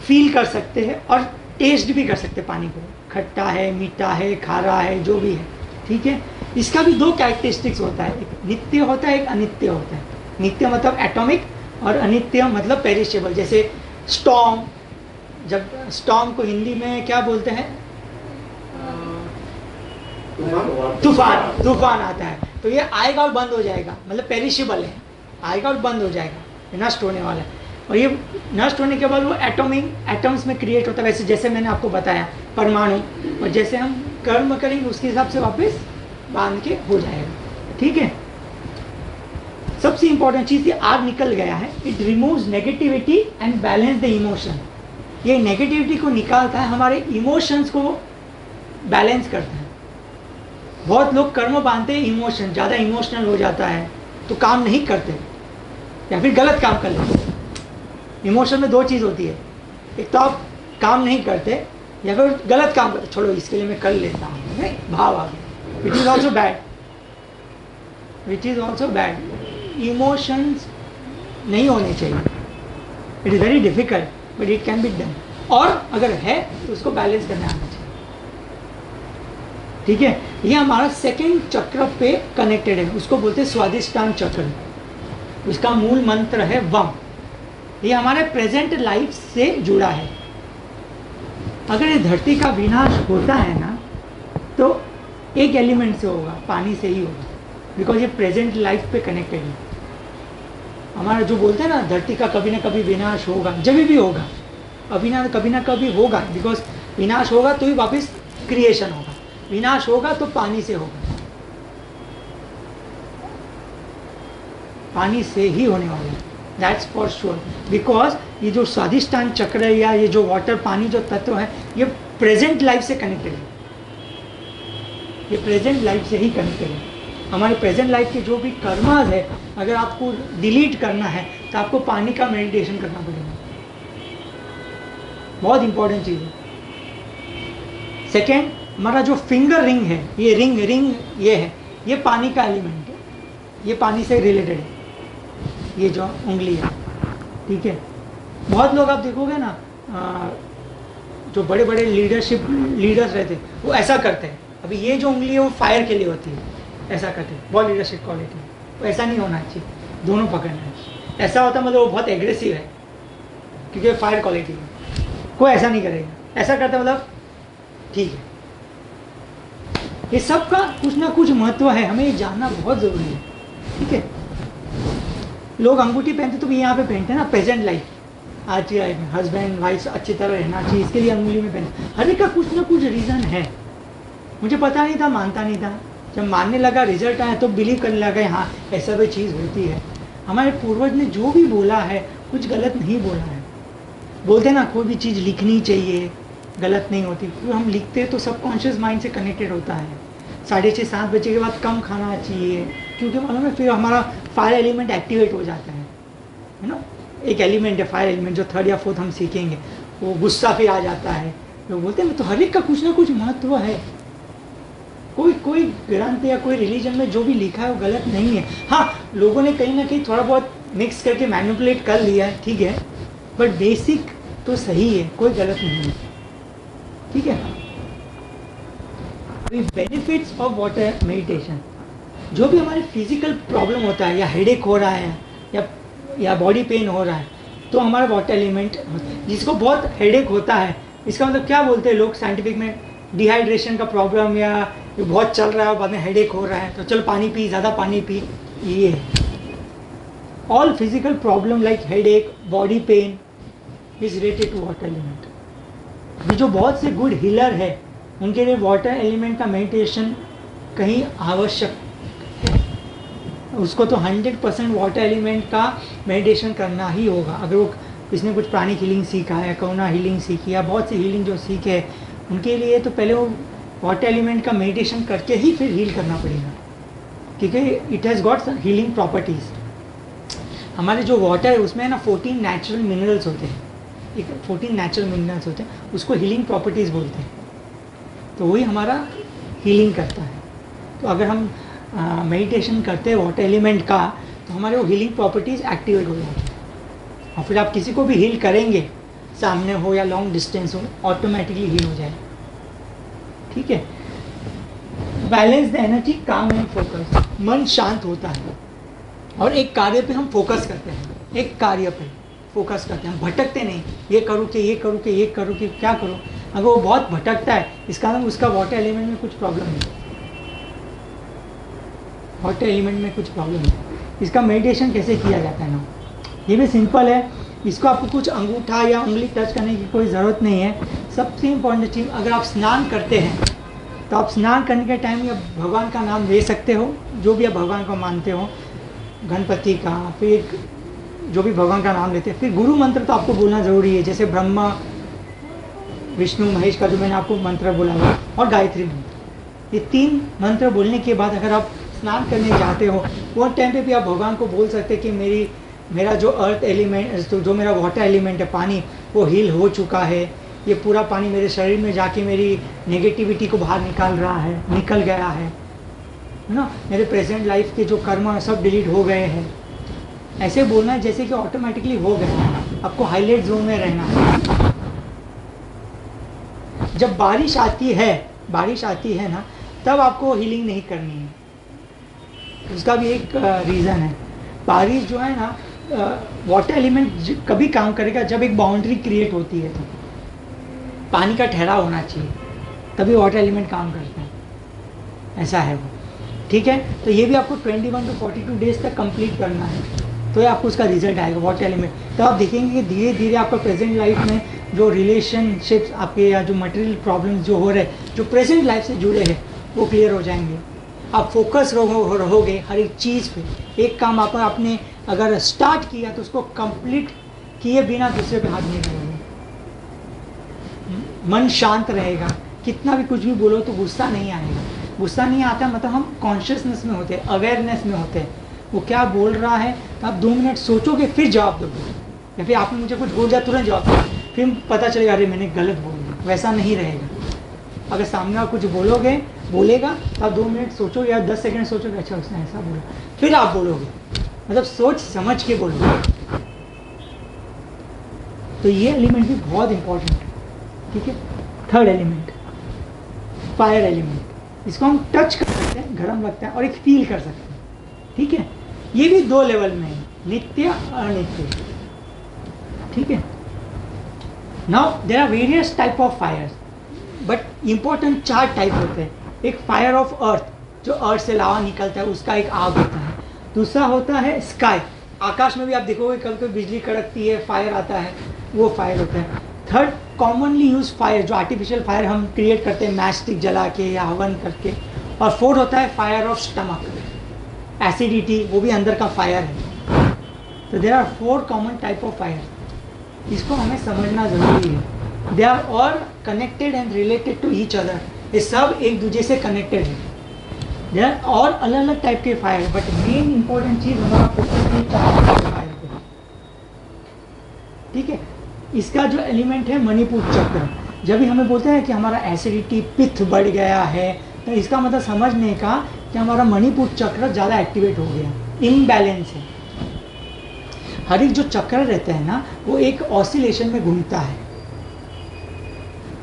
फील कर सकते हैं और टेस्ट भी कर सकते हैं पानी को, खट्टा है, मीठा है, खारा है, जो भी है। ठीक है, इसका भी दो कैरेक्टरिस्टिक्स होता है, एक नित्य होता है, एक अनित्य होता है। नित्य मतलब एटॉमिक और अनित्य मतलब पेरिशेबल। जैसे स्टॉर्म, जब स्टॉर्म को हिंदी में क्या बोलते हैं, तूफान आता है तो ये आएगा और बंद हो जाएगा, मतलब पेरिशेबल है, आएगा और बंद हो जाएगा, नष्ट होने वाला है। और ये नष्ट होने के बाद वो एटम्स में क्रिएट होता है। वैसे जैसे मैंने आपको बताया परमाणु, और जैसे हम कर्म करेंगे उसके हिसाब से वापस बांध के हो जाएगा। ठीक है, सबसे इंपॉर्टेंट चीज़, ये आग निकल गया है, it removes negativity and balance the emotion. ये नेगेटिविटी को निकालता है, हमारे इमोशंस को बैलेंस करता है। बहुत लोग कर्म बांधते हैं, इमोशन ज़्यादा इमोशनल हो जाता है तो काम नहीं करते या फिर गलत काम कर लेते। इमोशन में दो चीज़ होती है, एक तो आप काम नहीं करते या फिर गलत काम करते, छोड़ो इसके लिए मैं कर लेता हूँ, नहीं, भाव आ गया, which is also bad, which is also bad. Emotions नहीं होने चाहिए, it is very difficult but it can be done. और अगर है तो उसको बैलेंस करने आना चाहिए। ठीक है, ये हमारा सेकंड चक्र पे कनेक्टेड है, उसको बोलते हैं स्वादिष्टान चक्र। उसका मूल मंत्र है वम। ये हमारे प्रेजेंट लाइफ से जुड़ा है। अगर ये धरती का विनाश होता है ना तो एक एलिमेंट से होगा, पानी से ही होगा, बिकॉज ये प्रेजेंट लाइफ पे कनेक्टेड है। हमारा जो बोलते हैं ना धरती का कभी ना कभी विनाश होगा, जब भी होगा, अभी ना कभी ना कभी होगा, बिकॉज विनाश होगा तो ही वापस क्रिएशन होगा। विनाश होगा तो पानी से होगा, पानी से ही होने वाला है, दैट्स फॉर श्योर। बिकॉज ये जो स्वादिष्टान चक्र है या ये जो वाटर पानी जो तत्व है, ये प्रेजेंट लाइफ से कनेक्टेड है, ये प्रेजेंट लाइफ से ही कनेक्टेड है। हमारे प्रेजेंट लाइफ के जो भी कर्मास है, अगर आपको डिलीट करना है तो आपको पानी का मेडिटेशन करना पड़ेगा, बहुत इंपॉर्टेंट चीज़ है। सेकेंड, हमारा जो फिंगर रिंग है, ये रिंग ये है, ये पानी का एलिमेंट है, ये पानी से रिलेटेड है, ये जो उंगली है। ठीक है, बहुत लोग आप देखोगे ना, जो बड़े बड़े लीडर्स रहते हैं वो ऐसा करते हैं। अभी ये जो उंगली है वो फायर के लिए होती है, ऐसा करते हैं, बहुत लीडरशिप क्वालिटी है। तो ऐसा नहीं होना चाहिए, दोनों पकड़ना है। ऐसा होता मतलब वो बहुत एग्रेसिव है, क्योंकि फायर क्वालिटी है, कोई ऐसा नहीं करेगा। ऐसा करते मतलब ठीक है। ये सब का कुछ ना कुछ महत्व है, हमें ये जानना बहुत ज़रूरी है। ठीक है, लोग अंगूठी पहनते तो भी यहाँ पे पहनते हैं ना, प्रेजेंट लाइफ, आज की लाइफ में हस्बैंड वाइफ अच्छी तरह रहना चाहिए, इसके लिए अंगुली में पहनते। हर एक का कुछ ना कुछ रीज़न है। मुझे पता नहीं था, मानता नहीं था, जब मानने लगा, रिजल्ट आया तो बिलीव करने लगा, हाँ ऐसा भी चीज़ होती है। हमारे पूर्वज ने जो भी बोला है कुछ गलत नहीं बोला है। बोलते ना कोई भी चीज़ लिखनी चाहिए, गलत नहीं होती, क्योंकि हम लिखते हैं तो सबकॉन्शियस माइंड से कनेक्टेड होता है। 6:30 7 बजे के बाद कम खाना चाहिए, क्योंकि मालूम है फिर हमारा फायर एलिमेंट एक्टिवेट हो जाता है ना। एक एलिमेंट है फायर एलिमेंट, जो 3rd या 4th हम सीखेंगे, वो गुस्सा फिर आ जाता है। लोग बोलते हैं तो हर एक का कुछ ना कुछ महत्व है। कोई ग्रंथ या कोई रिलीजन में जो भी लिखा है वो गलत नहीं है। हाँ, लोगों ने कहीं ना कहीं थोड़ा बहुत मिक्स करके मैनिपुलेट कर लिया है, ठीक है, बट बेसिक तो सही है, कोई गलत नहीं है। ठीक है, बेनिफिट्स ऑफ वाटर मेडिटेशन, जो भी हमारे फिजिकल प्रॉब्लम होता है, या हेडेक हो रहा है या बॉडी पेन हो रहा है, तो हमारा वाटर एलिमेंट, जिसको बहुत हेडेक होता है, इसका मतलब क्या बोलते हैं लोग साइंटिफिक में, डिहाइड्रेशन का प्रॉब्लम या ये बहुत चल रहा है, बाद में हेडेक हो रहा है, तो चलो पानी पी, ज़्यादा पानी पी, ये है। All physical problem like headache, body pain is related to water element. ये जो बहुत से गुड हीलर है उनके लिए वाटर एलिमेंट का मेडिटेशन कहीं आवश्यक है। उसको तो 100% वाटर एलिमेंट का मेडिटेशन करना ही होगा। अगर वो किसने कुछ प्राणिक हीलिंग सीखा है, करुणा हीलिंग सीखी है, बहुत सी हीलिंग जो सीखे है, उनके लिए तो पहले वो वाटर एलिमेंट का मेडिटेशन करके ही फिर हील करना पड़ेगा, क्योंकि it has got healing properties. हमारे जो वाटर है उसमें ना 14 नेचुरल मिनरल्स होते हैं, 14 नेचुरल मिनरल्स होते हैं, उसको हीलिंग प्रॉपर्टीज़ बोलते हैं। तो वही हमारा हीलिंग करता है। तो अगर हम मेडिटेशन करते हैं वाटर एलिमेंट का, तो हमारे वो हीलिंग प्रॉपर्टीज़ एक्टिवेट हो जाती है, और फिर आप किसी को भी हील करेंगे, सामने हो या लॉन्ग डिस्टेंस हो, ऑटोमेटिकली हील हो जाए। ठीक है। बैलेंस द एनर्जी, काम एंड फोकस। मन शांत होता है और एक कार्य पे हम फोकस करते हैं, एक कार्य पे फोकस करते हैं, हम भटकते नहीं, ये करूँ कि ये करूँ कि ये करूँ कि क्या करूँ। अगर वो बहुत भटकता है, इसका मतलब उसका वाटर एलिमेंट में कुछ प्रॉब्लम है, वाटर एलिमेंट में कुछ प्रॉब्लम है। इसका मेडिटेशन कैसे किया जाता है ना, ये भी सिंपल है। इसको आपको कुछ अंगूठा या उंगली टच करने की कोई ज़रूरत नहीं है। सबसे इम्पोर्टेंट चीज़, अगर आप स्नान करते हैं तो आप स्नान करने के टाइम या भगवान का नाम ले सकते हो, जो भी आप भगवान को मानते हो, गणपति का, फिर जो भी भगवान का नाम लेते हैं। फिर गुरु मंत्र तो आपको बोलना ज़रूरी है, जैसे ब्रह्मा विष्णु महेश का जो मैंने आपको मंत्र बोला हुआ, और गायत्री मंत्र। ये 3 मंत्र बोलने के बाद अगर आप स्नान करने जाते हो, वो टाइम पे भी आप भगवान को बोल सकते हैं कि मेरा जो अर्थ एलिमेंट, तो जो मेरा वाटर एलिमेंट है पानी, वो हील हो चुका है। ये पूरा पानी मेरे शरीर में जाके मेरी नेगेटिविटी को बाहर निकल गया है ना। मेरे प्रेजेंट लाइफ के जो कर्म है सब डिलीट हो गए हैं। ऐसे बोलना है जैसे कि ऑटोमेटिकली हो गया। आपको हाईलाइट जोन में रहना है। जब बारिश आती है ना, तब आपको हीलिंग नहीं करनी है। उसका भी एक रीज़न है। बारिश जो है ना, वाटर एलिमेंट कभी काम करेगा जब एक बाउंड्री क्रिएट होती है, तो पानी का ठहराव होना चाहिए, तभी वाटर एलिमेंट काम करता है। ऐसा है वो। ठीक है। तो ये भी आपको 21 to 42 डेज तक कंप्लीट करना है, तो ये आपको उसका रिजल्ट आएगा वाटर एलिमेंट। तो आप देखेंगे कि धीरे धीरे आपका प्रेजेंट लाइफ में जो रिलेशनशिप्स आपके या जो मटेरियल प्रॉब्लम्स जो हो रहे हैं, जो प्रेजेंट लाइफ से जुड़े हैं, वो क्लियर हो जाएंगे। आप फोकस रहोगे हर एक चीज़ पे। एक काम आपने अगर स्टार्ट किया तो उसको कंप्लीट किए बिना दूसरे पे हाथ नहीं लगाएंगे। मन शांत रहेगा, कितना भी कुछ भी बोलो तो गुस्सा नहीं आएगा। गुस्सा नहीं आता मतलब हम कॉन्शियसनेस में होते हैं, अवेयरनेस में होते हैं। वो क्या बोल रहा है तो आप 2 मिनट सोचोगे फिर जवाब दोगे, या फिर आपने मुझे कुछ बोल दिया तुरंत जवाब दो, फिर पता चलेगा अरे मैंने गलत बोल दिया। वैसा नहीं रहेगा। अगर सामने आप कुछ बोलेगा तो आप 2 मिनट सोचोगे या 10 सेकंड सोचोगे, अच्छा उसने ऐसा बोला, फिर आप बोलोगे, मतलब सोच समझ के बोलोगे। तो ये एलिमेंट भी बहुत इंपॉर्टेंट है। ठीक है। Third element, fire element. इसको हम टच कर सकते हैं, गर्म लगता है, और एक फील कर सकते हैं। ठीक है। ये भी 2 लेवल में है, नित्य अनित्य। ठीक है। Now there are various type of fires, but important 4 type होते हैं। एक फायर ऑफ अर्थ, जो अर्थ से लावा निकलता है, उसका एक आग होता है। दूसरा होता है स्काई, आकाश में भी आप देखोगे कभी कभी बिजली कड़कती है, फायर आता है, वो फायर होता है। थर्ड, कॉमनली यूज फायर, जो आर्टिफिशियल फायर हम क्रिएट करते हैं मैच स्टिक जला के या हवन करके। और फोर्थ होता है फायर ऑफ स्टमक, एसिडिटी, वो भी अंदर का फायर है। तो there are 4 common type of fire. इसको हमें समझना जरूरी है। They are all connected and related to each other. ये सब एक दूसरे से कनेक्टेड है। देयर आर और अलग अलग टाइप के फायर, बट मेन इंपॉर्टेंट चीज हमारा फोकस है 4 फायर पे। ठीक है। इसका जो एलिमेंट है मणिपुर चक्र। जब भी हमें बोलते हैं कि हमारा एसिडिटी, पित्त बढ़ गया है, तो इसका मतलब समझने का कि हमारा मणिपुर चक्र ज़्यादा एक्टिवेट हो गया, इम्बैलेंस है। हर एक जो चक्र रहता है ना, वो एक ऑसिलेशन में घूमता है।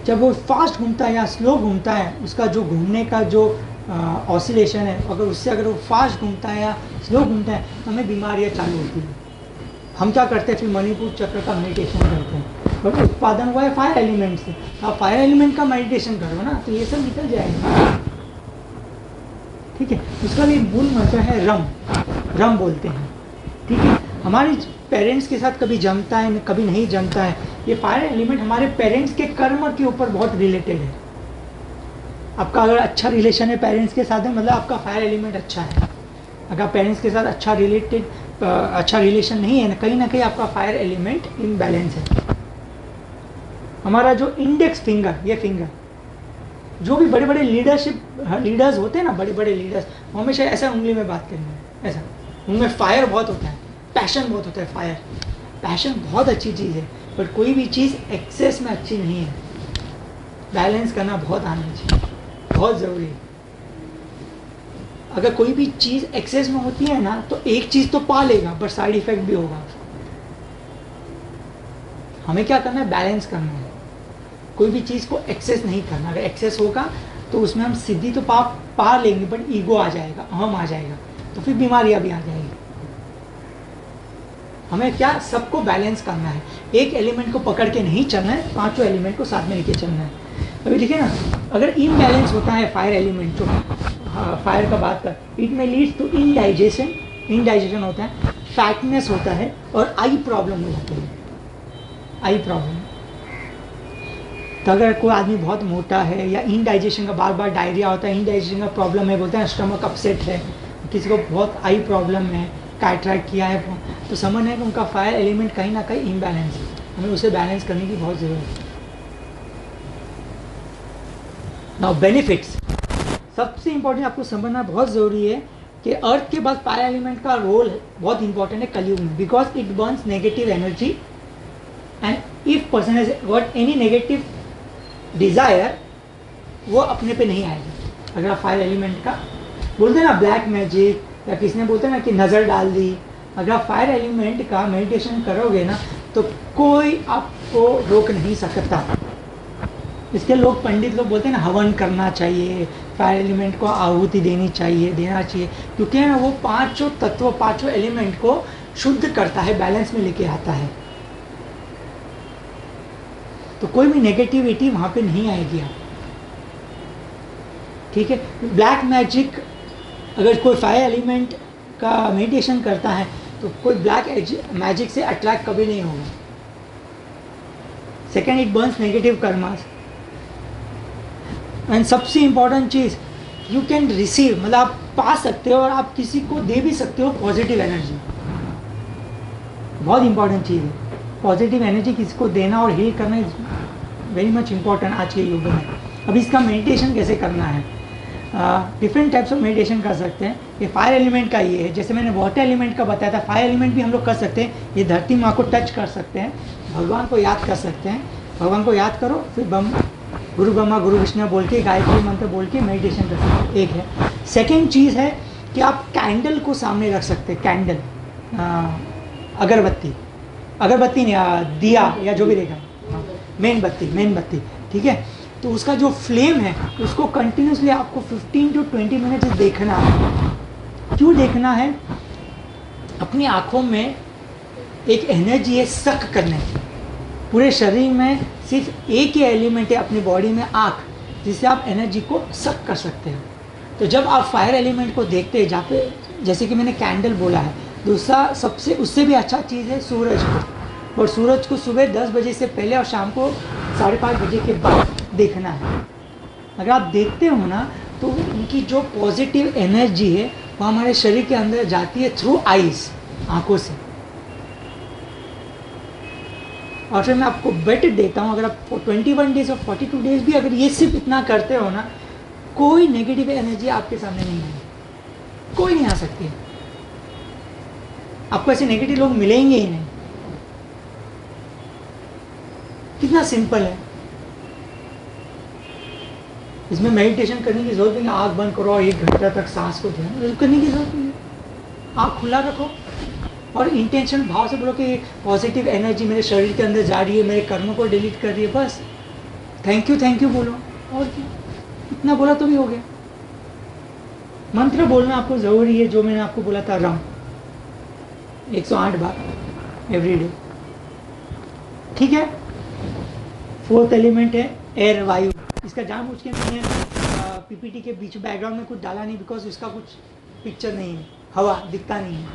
जब वो फास्ट घूमता है या स्लो घूमता है, उसका जो घूमने का जो ऑसिलेशन है, अगर वो फास्ट घूमता है या स्लो घूमता है, तो हमें बीमारियाँ चालू होती हैं। हम क्या करते हैं, फिर मणिपुर चक्र का मेडिटेशन करते हैं। बट उत्पादन हुआ है फायर एलिमेंट से, आप फायर एलिमेंट का मेडिटेशन करो ना, तो ये सब निकल जाएगा। ठीक है। उसका भी मूल मंत्र है रम, रम बोलते हैं, ठीक है। हमारे पेरेंट्स के साथ कभी जमता है, कभी नहीं जमता है। ये फायर एलिमेंट हमारे पेरेंट्स के कर्म के ऊपर बहुत रिलेटेड है। आपका अगर अच्छा रिलेशन है पेरेंट्स के साथ है, मतलब आपका फायर एलिमेंट अच्छा है। अगर पेरेंट्स के साथ अच्छा रिलेशन नहीं है, कहीं ना कहीं आपका फायर एलिमेंट इम्बैलेंस है। हमारा जो इंडेक्स फिंगर, ये फिंगर, जो भी बड़े बड़े लीडर्स होते हैं ना, बड़े बड़े लीडर्स, वो हमेशा ऐसा उंगली में बात करेंगे, ऐसा। उनमें फायर बहुत होता है, पैशन बहुत होता है। फायर, पैशन बहुत अच्छी चीज़ है, पर कोई भी चीज़ एक्सेस में अच्छी नहीं है। बैलेंस करना बहुत आना चाहिए, बहुत ज़रूरी है। अगर कोई भी चीज़ एक्सेस में होती है ना, तो एक चीज़ तो पा लेगा, पर साइड इफेक्ट भी होगा। हमें क्या करना है, बैलेंस करना है। कोई भी चीज़ को एक्सेस नहीं करना। अगर एक्सेस होगा तो उसमें हम सिद्धि तो पा लेंगे, बट ईगो आ जाएगा, अहम आ जाएगा, तो फिर बीमारियां भी आ जाएगी। हमें क्या, सबको बैलेंस करना है। एक एलिमेंट को पकड़ के नहीं चलना है, पांचों एलिमेंट को साथ में लेके चलना है। अभी देखिए ना, अगर इनबैलेंस होता है फायर एलिमेंट, जो फायर का बात कर, इट में लीड्स टू इनडाइजेशन होता है, फैटनेस होता है, और आई प्रॉब्लम हो जाती है, आई प्रॉब्लम। तो अगर कोई आदमी बहुत मोटा है, या इनडाइजेशन का बार बार डायरिया होता है, इनडाइजेशन का प्रॉब्लम है, बोलते हैं स्टमक अपसेट है, किसी को बहुत आई प्रॉब्लम है, कैटरैक्ट किया है, तो समझ है कि उनका फायर एलिमेंट कहीं ना कहीं इम्बैलेंस है। हमें उसे बैलेंस करने की बहुत ज़रूरत है। नाउ बेनिफिट्स, सबसे इंपॉर्टेंट आपको समझना बहुत ज़रूरी है कि अर्थ के बाद फायर एलिमेंट का रोल बहुत इंपॉर्टेंट है कलयुग में, because it burns negative energy, and if person has got any negative desire, वो अपने पे नहीं आएगा। अगर आप फायर एलिमेंट का बोलते हैं ना ब्लैक मैजिक, या किसी ने बोलते हैं ना कि नज़र डाल दी, अगर आप फायर एलिमेंट का मेडिटेशन करोगे ना, तो कोई आपको रोक नहीं सकता। इसके लोग, पंडित लोग बोलते हैं ना, हवन करना चाहिए, फायर एलिमेंट को आहुति देना चाहिए, क्योंकि है ना, वो पांचों तत्व, पांचों एलिमेंट को शुद्ध करता है, बैलेंस में लेके आता है। तो कोई भी नेगेटिविटी वहाँ पे नहीं आएगी आप, ठीक है। ब्लैक मैजिक, अगर कोई फायर एलिमेंट का मेडिटेशन करता है, तो कोई ब्लैक मैजिक से अट्रैक्ट कभी नहीं होगा। Second, it burns negative karmas, and सबसे इंपॉर्टेंट चीज़, यू कैन रिसीव, मतलब आप पा सकते हो और आप किसी को दे भी सकते हो पॉजिटिव एनर्जी। बहुत इंपॉर्टेंट चीज़ है पॉजिटिव एनर्जी, किसी को देना और हील करना इज वेरी मच इम्पॉर्टेंट आज के युग में। अब इसका मेडिटेशन कैसे करना है, डिफरेंट टाइप्स ऑफ मेडिटेशन कर सकते हैं। ये फायर एलिमेंट का ये है, जैसे मैंने वाटर एलिमेंट का बताया था, फायर एलिमेंट भी हम लोग कर सकते हैं। ये धरती माँ को टच कर सकते हैं, भगवान को याद कर सकते हैं। भगवान को याद करो, फिर गुरु ब्रह्मा गुरु विष्णु बोल के, गायत्री मंत्र बोल के मेडिटेशन कर सकते हैं, एक है। सेकेंड चीज़ है कि आप कैंडल को सामने रख सकते हैं, कैंडल, अगरबत्ती नहीं, दिया या जो भी देखा, मेनबत्ती, ठीक है। तो उसका जो फ्लेम है, उसको कंटिन्यूसली आपको 15 to 20 मिनट देखना है। क्यों देखना है, अपनी आँखों में एक एनर्जी है सक करने की। पूरे शरीर में सिर्फ एक ही एलिमेंट है अपनी बॉडी में, आँख, जिससे आप एनर्जी को सक कर सकते हैं। तो जब आप फायर एलिमेंट को देखते हैं, जहाँ पे जैसे कि मैंने कैंडल बोला है, दूसरा सबसे उससे भी अच्छा चीज़ है सूरज को, और सूरज को सुबह 10 बजे से पहले और शाम को 5:30 बजे के बाद देखना है। अगर आप देखते हो ना, तो उनकी जो पॉजिटिव एनर्जी है वो हमारे शरीर के अंदर जाती है थ्रू आईज, आँखों से। और फिर मैं आपको बेट देता हूँ, अगर आप 21 डेज और 42 डेज भी अगर ये सिर्फ इतना करते हो ना, कोई नेगेटिव एनर्जी आपके सामने नहीं आएगी, कोई नहीं आ सकती है। आपको ऐसे नेगेटिव लोग मिलेंगे ही नहीं। कितना सिंपल है। इसमें मेडिटेशन करने की जरूरत नहीं है, आँख बंद करो और 1 घंटा तक सांस को ध्यान करने की जरूरत नहीं है। आँख खुला रखो और इंटेंशन भाव से बोलो कि पॉजिटिव एनर्जी मेरे शरीर के अंदर जा रही है, मेरे कर्मों को डिलीट कर रही है, बस थैंक यू बोलो। और क्या, इतना बोला तो भी हो गया। मंत्र बोलना आपको ज़रूरी है, जो मैंने आपको बोला था, रम 108 बार एवरी डे, ठीक है। 4th एलिमेंट है एयर, वायु। इसका जानबूझ के मैंने पीपीटी के बीच बैकग्राउंड में कुछ डाला नहीं, बिकॉज उसका कुछ पिक्चर नहीं है, हवा दिखता नहीं है,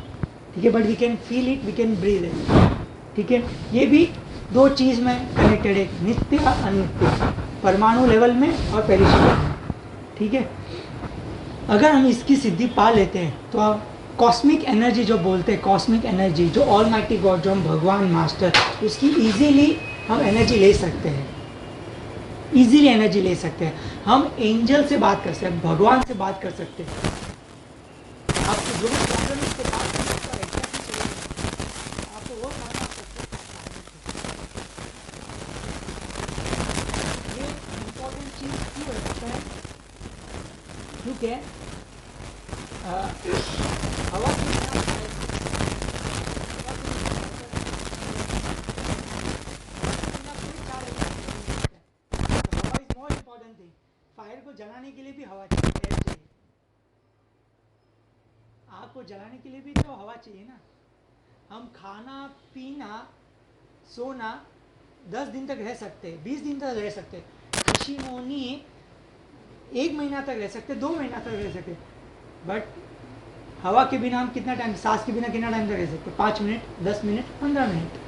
ठीक है, but we can feel it, we can breathe it, ठीक है। ये भी दो चीज़ में कनेक्टेड है, नित्य अनित्य, परमाणु लेवल में और पेरिशेबल में, ठीक है। अगर हम इसकी सिद्धि पा लेते हैं तो कॉस्मिक एनर्जी जो बोलते हैं, कॉस्मिक एनर्जी जो ऑलमाइटी गॉड, जो हम भगवान मास्टर, उसकी इजीली हम एनर्जी ले सकते हैं, इजीली एनर्जी ले सकते हैं। हम एंजल से बात कर सकते हैं, भगवान से बात कर सकते हैं। आपको जो भी प्रॉब्लम है उससे बात करने का एग्जैक्टली चाहिए, आपको वो करना सकते। ये इम्पोर्टेंट चीज़ क्यों रखता है, क्योंकि हवा की फायर को जलाने के लिए भी हवा चाहिए, एयर चाहिए। आग को जलाने के लिए भी तो हवा चाहिए ना। हम खाना पीना सोना 10 दिन तक रह सकते हैं, 20 दिन तक रह सकते हैं, ऋषि मुनि 1 महीना तक रह सकते, 2 महीना तक रह सकते, बट हवा के बिना हम कितना टाइम, सांस के बिना कितना टाइम तक रह सकते, 5 मिनट, 10 मिनट, 15 मिनट।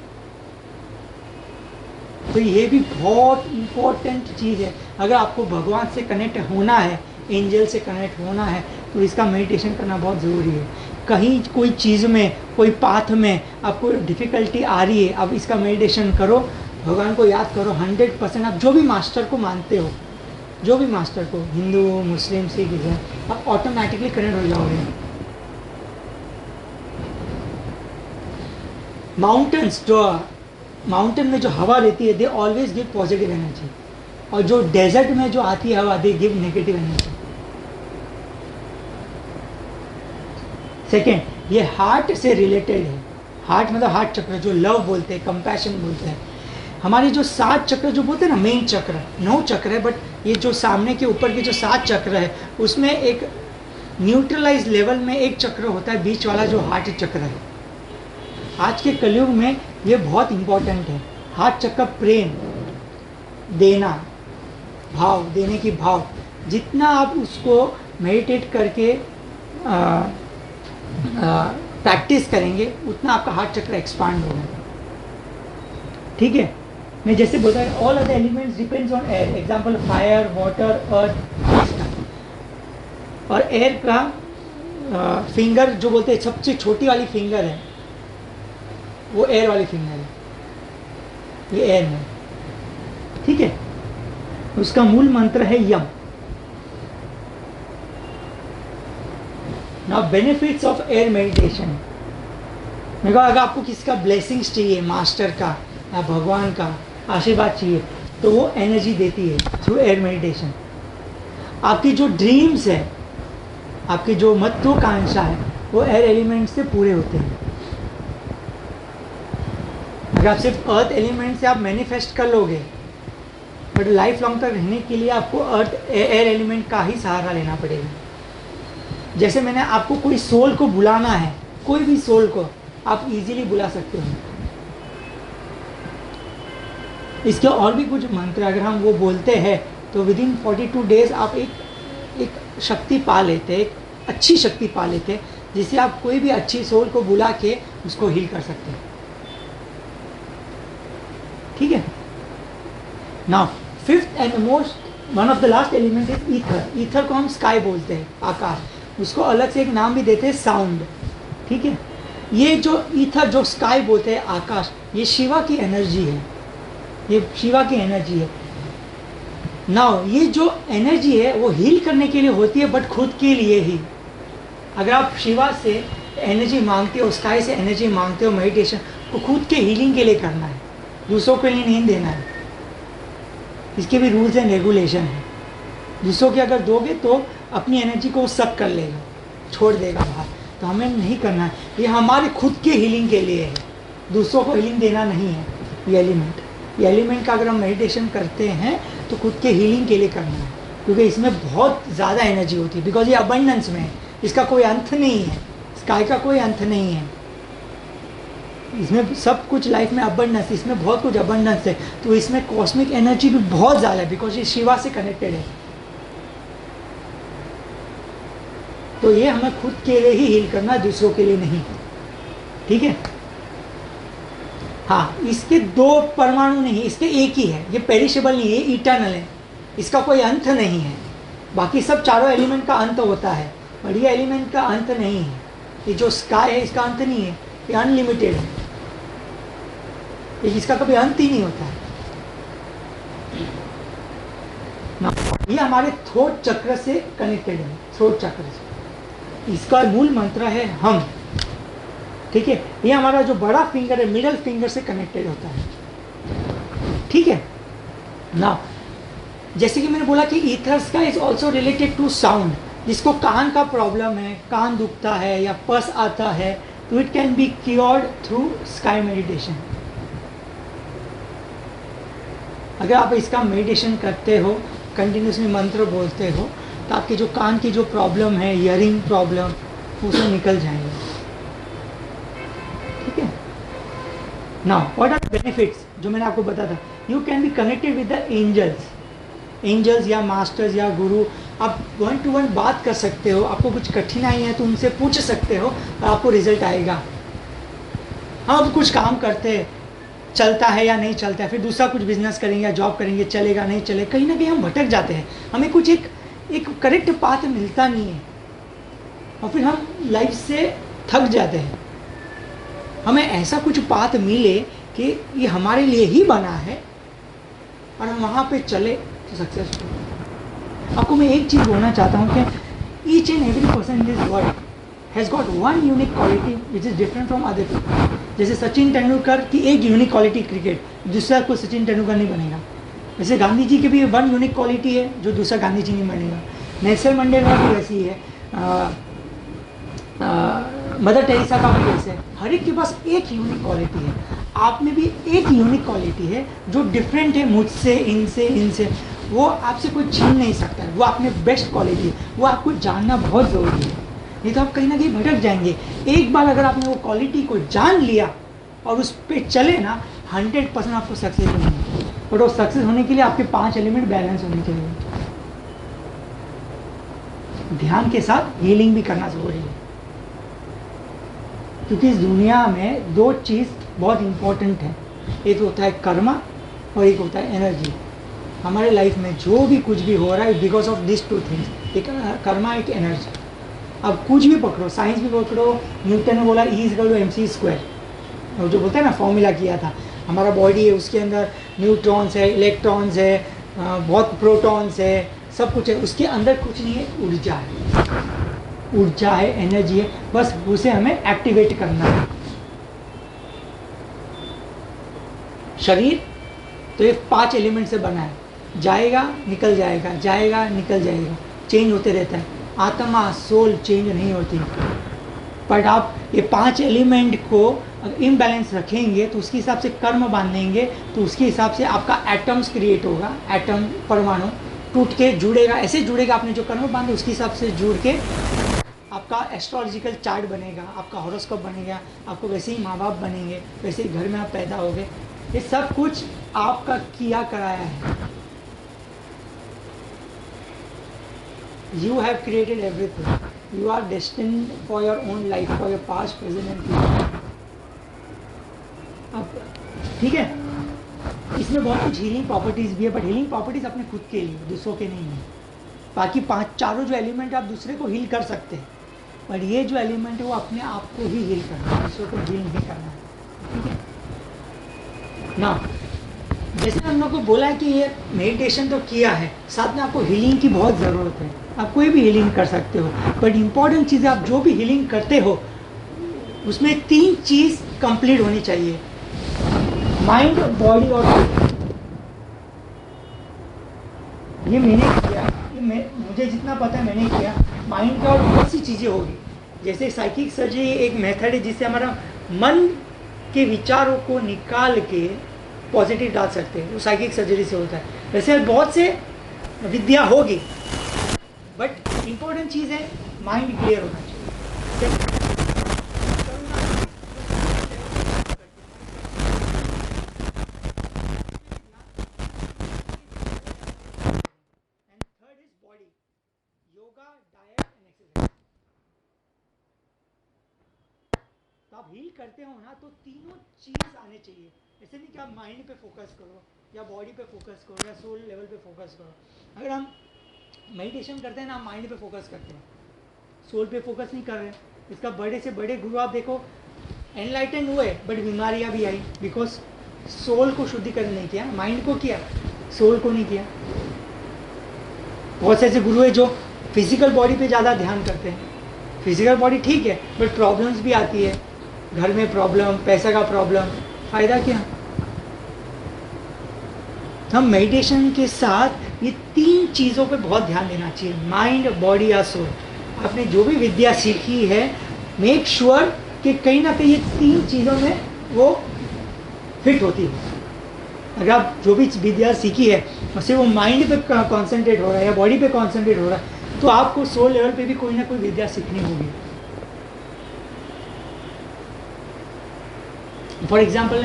तो ये भी बहुत इम्पोर्टेंट चीज़ है। अगर आपको भगवान से कनेक्ट होना है, एंजल से कनेक्ट होना है, तो इसका मेडिटेशन करना बहुत ज़रूरी है। कहीं कोई चीज़ में, कोई पाथ में आपको डिफ़िकल्टी आ रही है, आप इसका मेडिटेशन करो, भगवान को याद करो, 100% आप जो भी मास्टर को मानते हो, जो भी मास्टर को, हिंदू, मुस्लिम, सिख, ईसाई, आप ऑटोमेटिकली कनेक्ट हो जाओगे। माउंटेन्स, जो माउंटेन में जो हवा रहती है, they always give positive energy, और जो डेजर्ट में जो आती है हवा, they give negative energy. Second, ये हार्ट से रिलेटेड है। हार्ट मतलब हार्ट चक्र, जो लव बोलते हैं, कंपैशन बोलते हैं। हमारी जो 7 चक्र जो बोलते हैं ना, मेन चक्र 9 चक्र है, बट ये जो सामने के ऊपर के जो 7 चक्र है, उसमें एक न्यूट्रलाइज लेवल में एक चक्र होता है, बीच वाला जो हार्ट चक्र है। आज के कलयुग में ये बहुत इंपॉर्टेंट है। हार्ट चक्र प्रेम, देना, भाव, देने की भाव, जितना आप उसको मेडिटेट करके प्रैक्टिस करेंगे, उतना आपका हार्ट चक्र एक्सपांड होगा, ठीक है। मैं जैसे बोलता हूँ, all other elements depends on air, example fire, water, earth. और एयर का फिंगर जो बोलते हैं, सबसे छोटी वाली फिंगर है, वो एयर वाली फिंगर है, ये एयर है, ठीक है। उसका मूल मंत्र है यम। Now benefits of air meditation. मैं कहा, अगर आपको किसी का ब्लेसिंग्स चाहिए, मास्टर का या भगवान का आशीर्वाद चाहिए, तो वो एनर्जी देती है थ्रू एयर मेडिटेशन। आपकी जो ड्रीम्स है, आपकी जो महत्वाकांक्षा है, वो एयर एलिमेंट से पूरे होते हैं। अगर आप सिर्फ अर्थ एलिमेंट से आप मैनिफेस्ट कर लोगे, बट लाइफ लॉन्ग तक रहने के लिए आपको अर्थ एयर एलिमेंट का ही सहारा लेना पड़ेगा। जैसे मैंने आपको कोई सोल को बुलाना है, कोई भी सोल को आप इजीली बुला सकते हो। इसके और भी कुछ मंत्र अगर हम वो बोलते हैं, तो विद इन 42 डेज आप एक शक्ति पा लेते, एक अच्छी शक्ति पा लेते, जिससे आप कोई भी अच्छी सोल को बुला के उसको हील कर सकते हैं, ठीक है। Now fifth and most one of the last element is ether. Ether को हम स्काई बोलते हैं, आकाश। उसको अलग से एक नाम भी देते हैं, साउंड, ठीक है। ये जो ईथर, जो स्काई बोलते हैं, आकाश, ये शिवा की एनर्जी है, ये शिवा की एनर्जी है। नाउ ये जो एनर्जी है वो हील करने के लिए होती है, बट खुद के लिए ही। अगर आप शिवा से एनर्जी मांगते हो, स्काई से एनर्जी मांगते हो मेडिटेशन, तो खुद के हीलिंग के लिए करना है, दूसरों के लिए नहीं देना है। इसके भी रूल्स एंड रेगुलेशन है। दूसरों के अगर दोगे तो अपनी एनर्जी को सक कर लेगा, छोड़ देगा बाहर, तो हमें नहीं करना है। ये हमारे खुद के हीलिंग के लिए है, दूसरों को हीलिंग देना नहीं है। ये एलिमेंट का अगर हम मेडिटेशन करते हैं तो खुद के हीलिंग के लिए करना है, क्योंकि इसमें बहुत ज़्यादा एनर्जी होती है, बिकॉज ये अबंडेंस में है, इसका कोई अंत नहीं है, स्काई का कोई अंत नहीं है। इसमें सब कुछ लाइफ में अबंडेंस, इसमें बहुत कुछ अबंडेंस है, तो इसमें कॉस्मिक एनर्जी भी बहुत ज़्यादा है, बिकॉज ये शिवा से कनेक्टेड है। तो ये हमें खुद के लिए ही हील करना है, दूसरों के लिए नहीं। ठीक है। हाँ, इसके दो परमाणु नहीं, इसके एक ही है। ये पेरिशेबल नहीं है, इटर्नल है, इसका कोई अंत नहीं है। बाकी सब चारों एलिमेंट का अंत होता है, पर ये एलिमेंट का अंत नहीं है। ये जो स्काई है इसका अंत नहीं है, ये अनलिमिटेड है, इसका कभी अंत ही नहीं होता है ना। ये हमारे थ्रोट चक्र से कनेक्टेड है, थ्रोट चक्र से। इसका मूल मंत्र है हम। ठीक है। ये हमारा जो बड़ा फिंगर है, मिडल फिंगर से कनेक्टेड होता है। ठीक है ना। जैसे कि मैंने बोला कि ईथर्स का is also related to sound. जिसको कान का प्रॉब्लम है, कान दुखता है या पस आता है, तो it can be cured through sky meditation. अगर आप इसका मेडिटेशन करते हो, कंटिन्यूसली मंत्र बोलते हो, तो आपके जो कान की जो प्रॉब्लम है, हियरिंग प्रॉब्लम, उसमें निकल जाएंगे। ठीक है ना। व्हाट आर बेनिफिट्स जो मैंने आपको बताया था? You can be connected with the angels या मास्टर्स या गुरु। आप 1 to 1 बात कर सकते हो। आपको कुछ कठिनाई है तो उनसे पूछ सकते हो और आपको रिजल्ट आएगा। हम कुछ काम करते हैं, चलता है या नहीं चलता है, फिर दूसरा कुछ बिजनेस करेंगे या जॉब करेंगे, चलेगा नहीं चलेगा, कहीं ना कहीं हम भटक जाते हैं। हमें कुछ एक करेक्ट पाथ मिलता नहीं है और फिर हम लाइफ से थक जाते हैं। हमें ऐसा कुछ पाथ मिले कि ये हमारे लिए ही बना है और हम वहाँ पे चले तो सक्सेसफुल। आपको मैं एक चीज़ बोलना चाहता हूँ कि each and every person in this world has got one unique quality which is different from other people. जैसे सचिन तेंदुलकर की एक यूनिक क्वालिटी क्रिकेट, दूसरा कोई सचिन तेंदुलकर नहीं बनेगा। वैसे गांधी जी की भी वन यूनिक क्वालिटी है जो दूसरा गांधी जी नहीं बनेगा। नेल्सन मंडेला भी वैसी है, मदर टेरेसा का भी वैसे है। हर एक के पास एक यूनिक क्वालिटी है। आप में भी एक यूनिक क्वालिटी है जो डिफरेंट है मुझसे, इनसे। वो आपसे कोई छीन नहीं सकता है। वो आपने बेस्ट क्वालिटी है, वो आपको जानना बहुत ज़रूरी है, नहीं तो आप कहीं ना कहीं भटक जाएंगे। एक बार अगर आपने वो क्वालिटी को जान लिया और उस पर चले ना, 100% आपको सक्सेस होंगे। बट वो सक्सेस होने के लिए आपके 5 एलिमेंट बैलेंस होने चाहिए। ध्यान के साथ हीलिंग भी करना जरूरी है, क्योंकि इस दुनिया में 2 चीज़ बहुत इंपॉर्टेंट है। एक होता है कर्मा और एक होता है एनर्जी। हमारे लाइफ में जो भी कुछ भी हो रहा है बिकॉज ऑफ दिस 2 थिंग्स, एक कर्मा, एक एनर्जी। अब कुछ भी पकड़ो, साइंस भी पकड़ो, न्यूटन ने बोला E=mc², और जो बोलते हैं ना फॉर्मूला किया था, हमारा बॉडी है उसके अंदर न्यूट्रॉन्स है, इलेक्ट्रॉन्स है, बहुत प्रोटॉन्स है, सब कुछ है। उसके अंदर कुछ नहीं है, ऊर्जा है, ऊर्जा है, एनर्जी है, बस उसे हमें एक्टिवेट करना है। शरीर तो ये 5 एलिमेंट से बना है, जाएगा निकल जाएगा, जाएगा निकल जाएगा, चेंज होते रहता है। आत्मा, सोल चेंज नहीं होती। बट आप ये 5 एलिमेंट को इम्बैलेंस रखेंगे तो उसके हिसाब से कर्म बांधेंगे, तो उसके हिसाब से आपका एटम्स क्रिएट होगा। एटम, परमाणु टूट के जुड़ेगा, ऐसे जुड़ेगा। आपने जो कर्म बांधे उसके हिसाब से जुड़ के आपका एस्ट्रोलॉजिकल चार्ट बनेगा, आपका हॉरोस्कोप बनेगा, आपको वैसे ही माँ बाप बनेंगे, वैसे ही घर में आप पैदा होगे। ये सब कुछ आपका किया कराया है। You have created everything. You are destined for your own life, for your past, present and future. अब ठीक है, इसमें बहुत कुछ हीलिंग प्रॉपर्टीज भी है, बट हीलिंग प्रॉपर्टीज अपने खुद के लिए, दूसरों के नहीं है। बाकी 5 जो एलिमेंट आप दूसरे को हील कर सकते हैं, पर ये जो एलिमेंट है वो अपने आप को ही हील करना है, दूसरों को हील नहीं करना है। ठीक है ना। जैसे हम लोग को बोला है कि ये मेडिटेशन तो किया है, साथ में आपको हीलिंग की बहुत ज़रूरत है। आप कोई भी हीलिंग कर सकते हो, बट इम्पॉर्टेंट चीज़ है आप जो भी हीलिंग करते हो उसमें 3 चीज़ कंप्लीट होनी चाहिए, माइंड, बॉडी और सोल। ये मैंने किया, मुझे जितना पता है मैंने किया। माइंड का और बहुत सी चीज़ें होगी, जैसे साइकिक सर्जरी एक मेथड है जिससे हमारा मन के विचारों को निकाल के पॉजिटिव डाल सकते हैं, वो साइकिक सर्जरी से होता है। वैसे बहुत से विद्या होगी, बट इम्पोर्टेंट चीज़ है माइंड क्लियर होना चाहिए। And third is body, yoga, diet and exercise. तो आप हील करते हो ना, तो तीनों चीज़ आने चाहिए। ऐसे नहीं कि आप माइंड पे फोकस करो या बॉडी पे फोकस करो या सोल लेवल पे फोकस करो। अगर हम मेडिटेशन करते हैं ना, माइंड पे फोकस करते हैं, सोल पे फोकस नहीं कर रहे। इसका बड़े से बड़े गुरु आप देखो, एनलाइटन हुए बट बीमारियां भी आई, बिकॉज सोल को शुद्धिकरण नहीं किया, माइंड को किया, सोल को नहीं किया। बहुत से ऐसे गुरु है जो फिजिकल बॉडी पे ज़्यादा ध्यान करते हैं। फिजिकल बॉडी ठीक है, बट प्रॉब्लम्स भी आती है, घर में प्रॉब्लम, पैसा का प्रॉब्लम, फ़ायदा क्या? हम मेडिटेशन के साथ ये तीन चीज़ों पे बहुत ध्यान देना चाहिए, माइंड, बॉडी या सोल। आपने जो भी विद्या सीखी है, मेक श्योर कि कहीं ना कहीं ये तीन चीज़ों में वो फिट होती है। अगर आप जो भी विद्या सीखी है उससे वो माइंड पे कॉन्सेंट्रेट हो रहा है या बॉडी पे कॉन्सेंट्रेट हो रहा है, तो आपको सोल लेवल पे भी कोई ना कोई विद्या सीखनी होगी। फॉर एग्जाम्पल,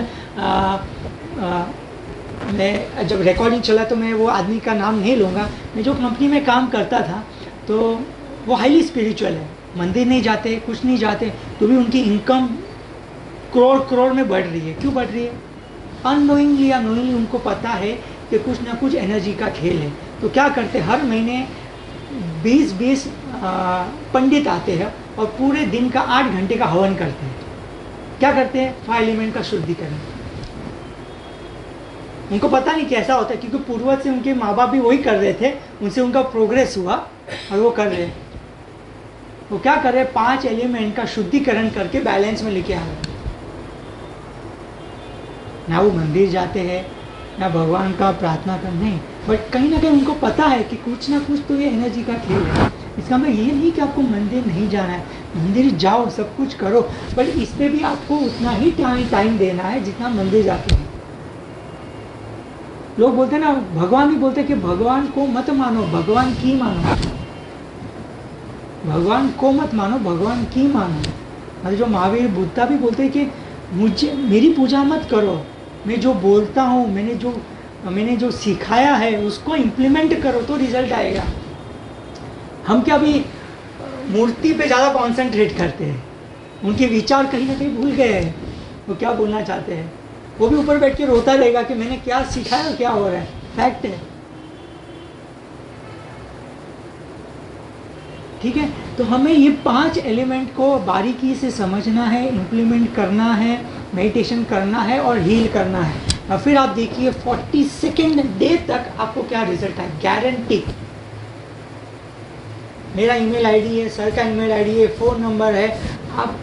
मैं जब रिकॉर्डिंग चला तो मैं वो आदमी का नाम नहीं लूँगा, मैं जो कंपनी में काम करता था तो वो हाईली स्पिरिचुअल है, मंदिर नहीं जाते, कुछ नहीं जाते, तो भी उनकी इनकम करोड़ करोड़ में बढ़ रही है। क्यों बढ़ रही है? अननोइंगली या नोइंगली उनको पता है कि कुछ ना कुछ एनर्जी का खेल है। तो क्या करते, हर महीने 20-20 पंडित आते हैं और पूरे दिन का 8 घंटे का हवन करते हैं। क्या करते हैं? 5 एलिमेंट का शुद्धिकरण। उनको पता नहीं कैसा होता है, क्योंकि पूर्वज से उनके माँ बाप भी वही कर रहे थे, उनसे उनका प्रोग्रेस हुआ और वो कर रहे हैं। वो क्या कर रहे हैं? 5 एलिमेंट का शुद्धिकरण करके बैलेंस में लेके आ रहे हैं। ना वो मंदिर जाते हैं, ना भगवान का प्रार्थना कर, नहीं, बट कहीं ना कहीं उनको पता है कि कुछ ना कुछ तो ये एनर्जी का खेल है। इसका मतलब ये नहीं कि आपको मंदिर नहीं जाना है, मंदिर जाओ, सब कुछ करो, बट इस पर भी आपको उतना ही टाइम देना है जितना मंदिर जाते हैं। लोग बोलते हैं ना, भगवान भी बोलते हैं कि भगवान को मत मानो, भगवान की मानो। भगवान को मत मानो, भगवान की मानो। मतलब जो महावीर बुद्धा भी बोलते हैं कि मेरी पूजा मत करो, मैं जो बोलता हूँ, मैंने जो सिखाया है उसको इम्प्लीमेंट करो तो रिजल्ट आएगा। हम क्या भी मूर्ति पे ज़्यादा कॉन्सेंट्रेट करते हैं, उनके विचार कहीं ना कहीं भूल गए हैं, वो क्या बोलना चाहते हैं। वो भी ऊपर बैठ के रोता रहेगा कि मैंने क्या सिखाया, क्या हो रहा है। फैक्ट है, ठीक है। तो हमें ये 5 एलिमेंट को बारीकी से समझना है, इम्प्लीमेंट करना है, मेडिटेशन करना है और हील करना है। और फिर आप देखिए 42nd डे तक आपको क्या रिजल्ट है, गारंटी। मेरा ईमेल आईडी है, सर का ईमेल आईडी है, फ़ोन नंबर है, आप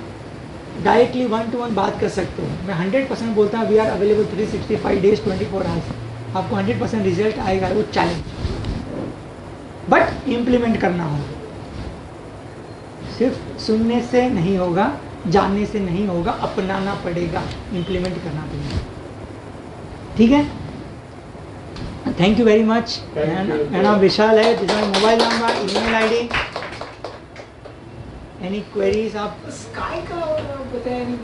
डायरेक्टली 1-to-1 बात कर सकते हो। मैं 100% बोलता हूँ, we are available 365 days 24 hours. आपको 100% रिजल्ट आएगा, वो चैलेंज, बट इम्प्लीमेंट करना होगा। सिर्फ सुनने से नहीं होगा, जानने से नहीं होगा, अपनाना पड़ेगा, इम्प्लीमेंट करना पड़ेगा। ठीक है, थैंक यू वेरी मच। मेरा नाम विशाल है, this my mobile number, email ID. Any queries आप स्काई का बताया नहीं।